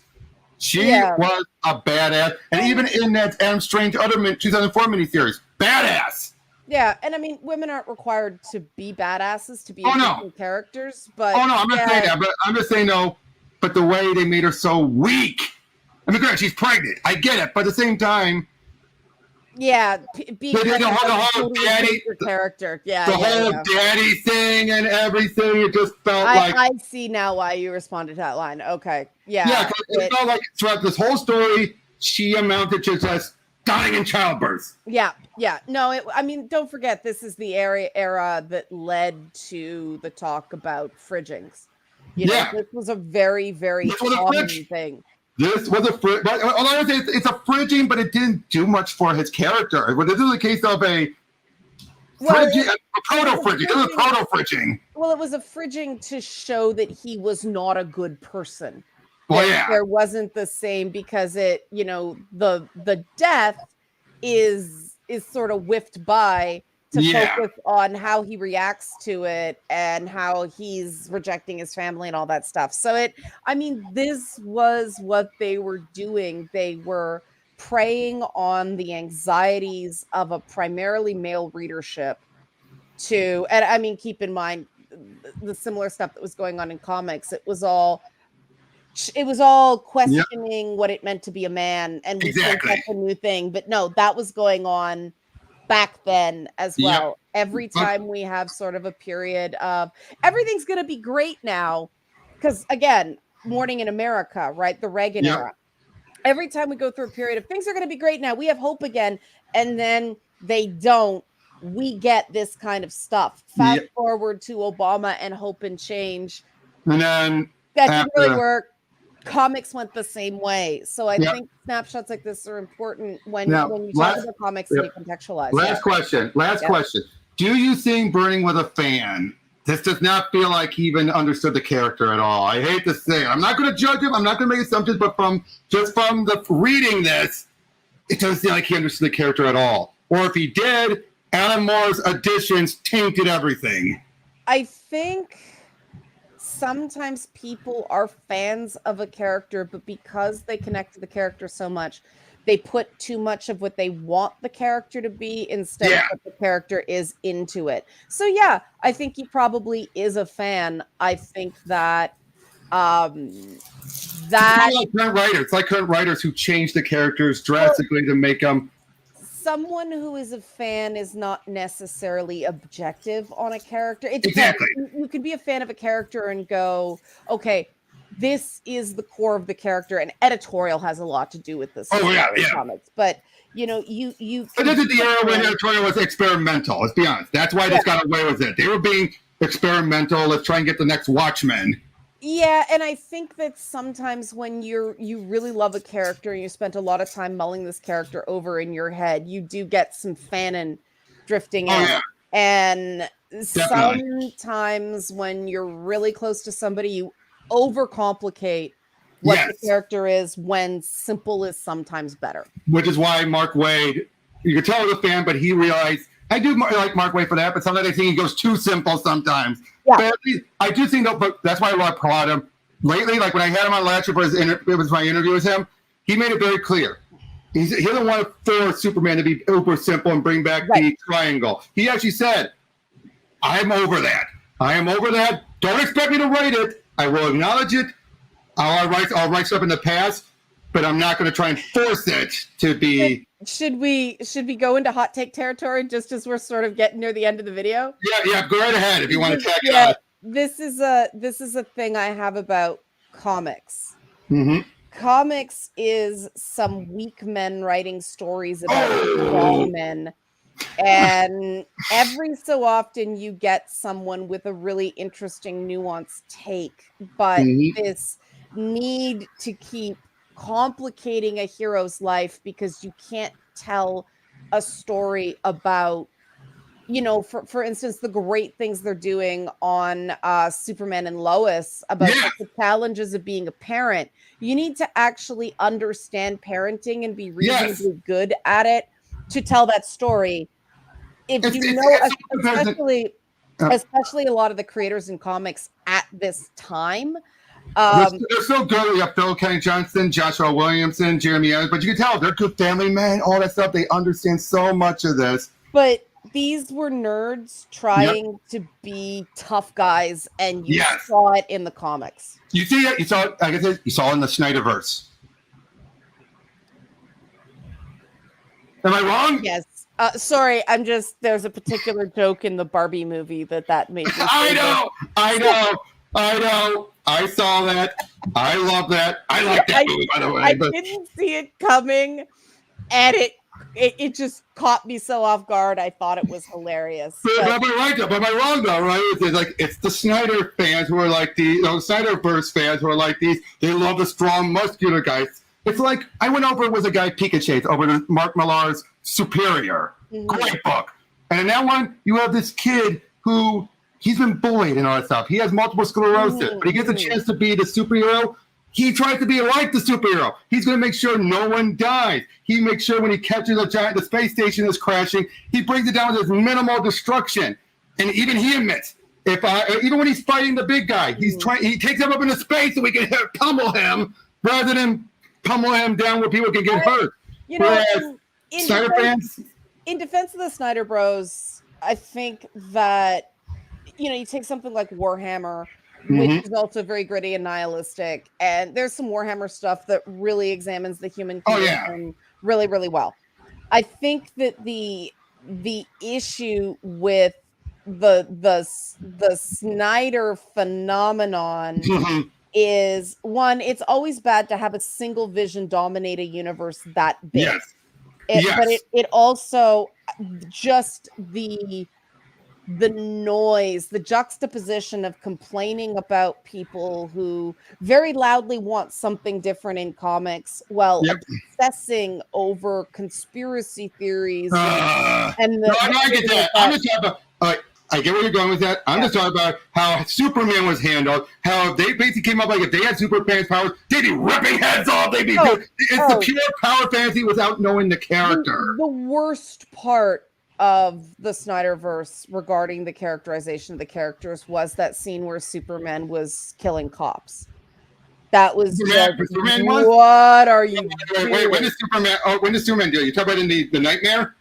She was a badass. And even in that Adam Strange 2004 miniseries, badass. Yeah, and I mean, women aren't required to be badasses, to be characters, but... Oh, no, I'm not saying that, but I'm just saying, but the way they made her so weak. I mean, granted, she's pregnant. I get it, but at the same time... Yeah, the whole daddy character. The whole daddy thing and everything, it just felt like... I see now why you responded to that line. Okay, yeah. Yeah, because it felt like throughout this whole story, she amounted to just dying in childbirth. Yeah. No, don't forget, this is the era that led to the talk about fridgings. You know, Yeah. this was a very, very This was a common fridge. thing. This was a fridge. It's a fridging, but it didn't do much for his character. But this is a case of a fridging, a proto-fridging. This is a proto-fridging. Well, it was a fridging to show that he was not a good person. Well, yeah. There wasn't the same, because it, you know, the death is sort of whiffed by to focus on how he reacts to it and how he's rejecting his family and all that stuff. So this was what they were doing. They were preying on the anxieties of a primarily male readership and I mean, keep in mind the similar stuff that was going on in comics. It was all questioning what it meant to be a man, and we think that's a new thing. But no, that was going on back then as well. Every time we have sort of a period of everything's going to be great now, because again, Morning in America, right? The Reagan era. Every time we go through a period of things are going to be great now, we have hope again, and then they don't. We get this kind of stuff. Fast forward to Obama and hope and change. And then that didn't really work. Comics went the same way. So I think snapshots like this are important when you talk about comics and you contextualize. Last question. Do you think Burning with a Fan, this does not feel like he even understood the character at all? I hate to say it. I'm not going to judge him. I'm not going to make assumptions, but from the reading this, it doesn't seem like he understood the character at all. Or if he did, Alan Moore's additions tainted everything. I think sometimes people are fans of a character, but because they connect to the character so much, they put too much of what they want the character to be instead of what the character is into it. So yeah, I think he probably is a fan. I think that it's like current writers who change the characters drastically to make them. Someone who is a fan is not necessarily objective on a character. Exactly. You can be a fan of a character and go, okay, this is the core of the character, and editorial has a lot to do with this. Comics. But you know, you. But this is the era when editorial was experimental. Let's be honest. That's why this got away with it. They were being experimental. Let's try and get the next Watchmen. Yeah, and I think that sometimes when you really love a character and you spent a lot of time mulling this character over in your head, you do get some fanon drifting in. Yeah. And sometimes when you're really close to somebody, you overcomplicate what the character is when simple is sometimes better. Which is why Mark Waid, you can tell he was a fan, but he realized, I do like Mark Waid for that, but sometimes I think he goes too simple sometimes. Yeah. But I do think, but that's why I applaud him. Lately, like when I had him on last year it was my interview with him, he made it very clear. He doesn't want to force Superman to be uber simple and bring back the triangle. He actually said, I'm over that. I am over that. Don't expect me to write it. I will acknowledge it. I'll write stuff in the past, but I'm not going to try and force it to be. Should we go into hot take territory just as we're sort of getting near the end of the video? Yeah, go right ahead if you want to tag it on. This is a thing I have about comics. Mm-hmm. Comics is some weak men writing stories about strong men. And every so often you get someone with a really interesting nuanced take, but this need to keep complicating a hero's life because you can't tell a story about, you know, for instance, the great things they're doing on Superman and Lois about the challenges of being a parent. You need to actually understand parenting and be reasonably good at it to tell that story. If especially a lot of the creators in comics at this time. They're so good. We have Phil Kenny Johnson, Joshua Williamson, Jeremy Evans, but you can tell they're good family men, all that stuff. They understand so much of this. But these were nerds trying to be tough guys, and you saw it in the comics. You see it. You saw it. Like I said, you saw it in the Snyderverse. Am I wrong? Yes. Sorry, there's a particular joke in the Barbie movie that made me. I know. I saw that. I love that. I like that movie, by the way. I didn't see it coming, and it just caught me so off guard. I thought it was hilarious. But am I right though? But am I wrong though? Right? It's the Snyder fans who are like Snyderverse fans who are like these. They love the strong, muscular guys. It's like I went over with a guy Pikachu over to Mark Millar's Superior, great book, and in that one you have this kid who he's been bullied and all that stuff. He has multiple sclerosis, but he gets a chance to be the superhero. He tries to be like the superhero. He's going to make sure no one dies. He makes sure when he catches the space station is crashing, he brings it down with minimal destruction. And even he admits, even when he's fighting the big guy, he takes him up into space so we can pummel him rather than pummel him down where people can get hurt. You know, in defense of the Snyder Bros, I think that, you take something like Warhammer, which is also very gritty and nihilistic. And there's some Warhammer stuff that really examines the human condition really, really well. I think that the issue with the Snyder phenomenon is, one, it's always bad to have a single vision dominate a universe that big. But it also just the noise, the juxtaposition of complaining about people who very loudly want something different in comics while obsessing over conspiracy theories. I get that. I'm just talking about, I get where you're going with that. I'm just talking about how Superman was handled, how they basically came up like if they had Superman's powers, they'd be ripping heads off. They'd be the pure power fantasy without knowing the character. The worst part of the Snyderverse regarding the characterization of the characters was that scene where Superman was killing cops. That was Superman was? What are you doing? Wait, when does Superman do it? You talk about in the Nightmare?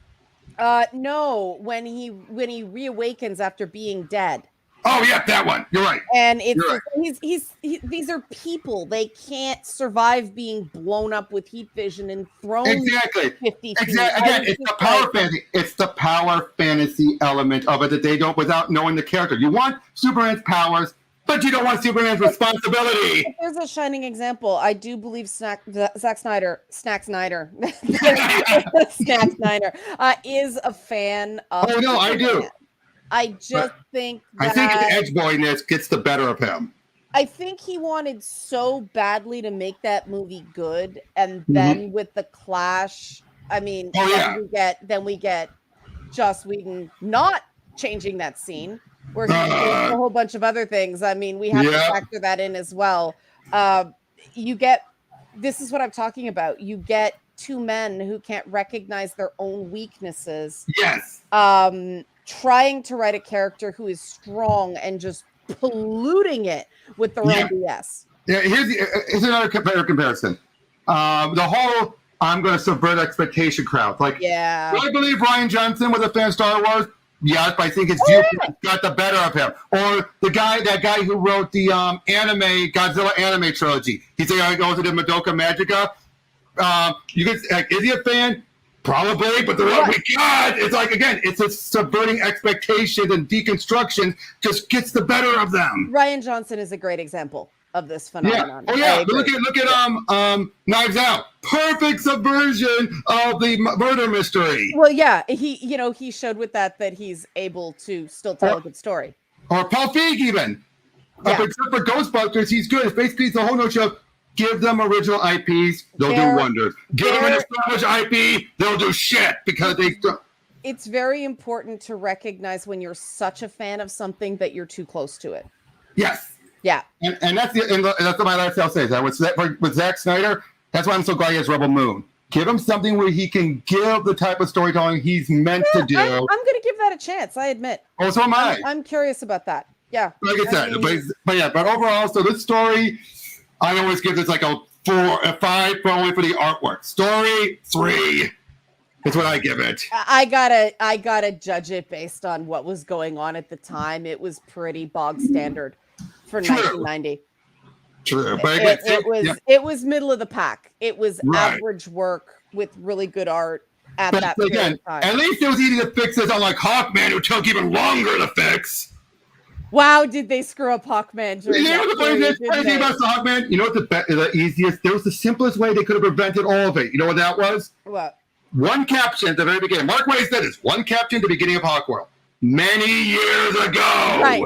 No, when he reawakens after being dead. Oh yeah, that one. You're right. And these are people. They can't survive being blown up with heat vision and thrown 50 feet. Again, it's the power fantasy. It's the power fantasy element of it that they don't without knowing the character. You want Superman's powers, but you don't want Superman's responsibility. If there's a shining example. I do believe Snack Snyder is a fan of. Oh no, I do. I just think that his edge boyness gets the better of him. I think he wanted so badly to make that movie good, and then with the clash, I mean, then we get Joss Whedon not changing that scene where he changed a whole bunch of other things. I mean, we have to factor that in as well. This is what I'm talking about. You get two men who can't recognize their own weaknesses. Yes. Trying to write a character who is strong and just polluting it with their own BS. Yeah, here's another comparison. The whole I'm going to subvert expectation crowd. Like, do I believe Rian Johnson was a fan of Star Wars? Yes, but I think his viewpoint got the better of him. Or that guy who wrote the Godzilla anime trilogy. He said he goes to the Madoka Magica. Is he a fan? Probably, but what we got is like, again, it's a subverting expectations and deconstruction just gets the better of them. Rian Johnson is a great example of this phenomenon. Look at Knives Out. Perfect subversion of the murder mystery. Well, he showed with that he's able to still tell a good story. Or Paul Feig even. Except for Ghostbusters, he's good. It's basically the whole notion of give them original IPs, they'll do wonders. Give them an established IP, they'll do shit because they. It's very important to recognize when you're such a fan of something that you're too close to it. Yes. Yeah. And that's what my last tale says. With Zack Snyder, that's why I'm so glad he has Rebel Moon. Give him something where he can give the type of storytelling he's meant to do. I'm going to give that a chance. I admit. Oh, so am I. I'm curious about that. Yeah. Like I said, but overall, so this story. I always give this like a 5 only for the artwork. Story 3 is what I give it. I gotta judge it based on what was going on at the time. It was pretty bog standard for 1990. True, but it was middle of the pack. It was average work with really good art at that period of time. At least it was easy to fix this, unlike Hawkman, who took even longer to fix. Wow, did they screw up Hawkman? You know what the funny thing about Hawkman? You know what the easiest? There was the simplest way they could have prevented all of it. You know what that was? What? one caption at the very beginning. Mark what he said is one caption at the beginning of Hawkworld. Many years ago. Right.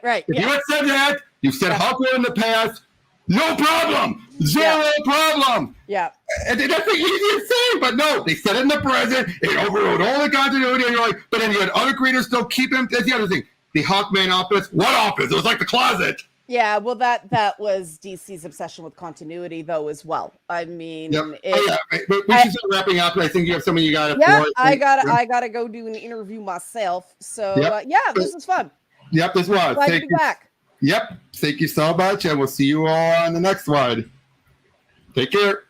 If you had said that, you said Hawkworld in the past, no problem. Zero problem. Yeah. And that's the easiest thing, but no, they said it in the present, it overrode all the continuity, and you're like, but then you had other creators still keep him. That's the other thing. The Hawkman office, what office? It was like the closet. Yeah, well, that was DC's obsession with continuity, though, as well. I mean, But we should start wrapping up. I think you have something you got to. Yeah, I gotta go do an interview myself. So this was fun. Yep, this was. Glad to be back. Yep, thank you so much, and we'll see you all on the next one. Take care.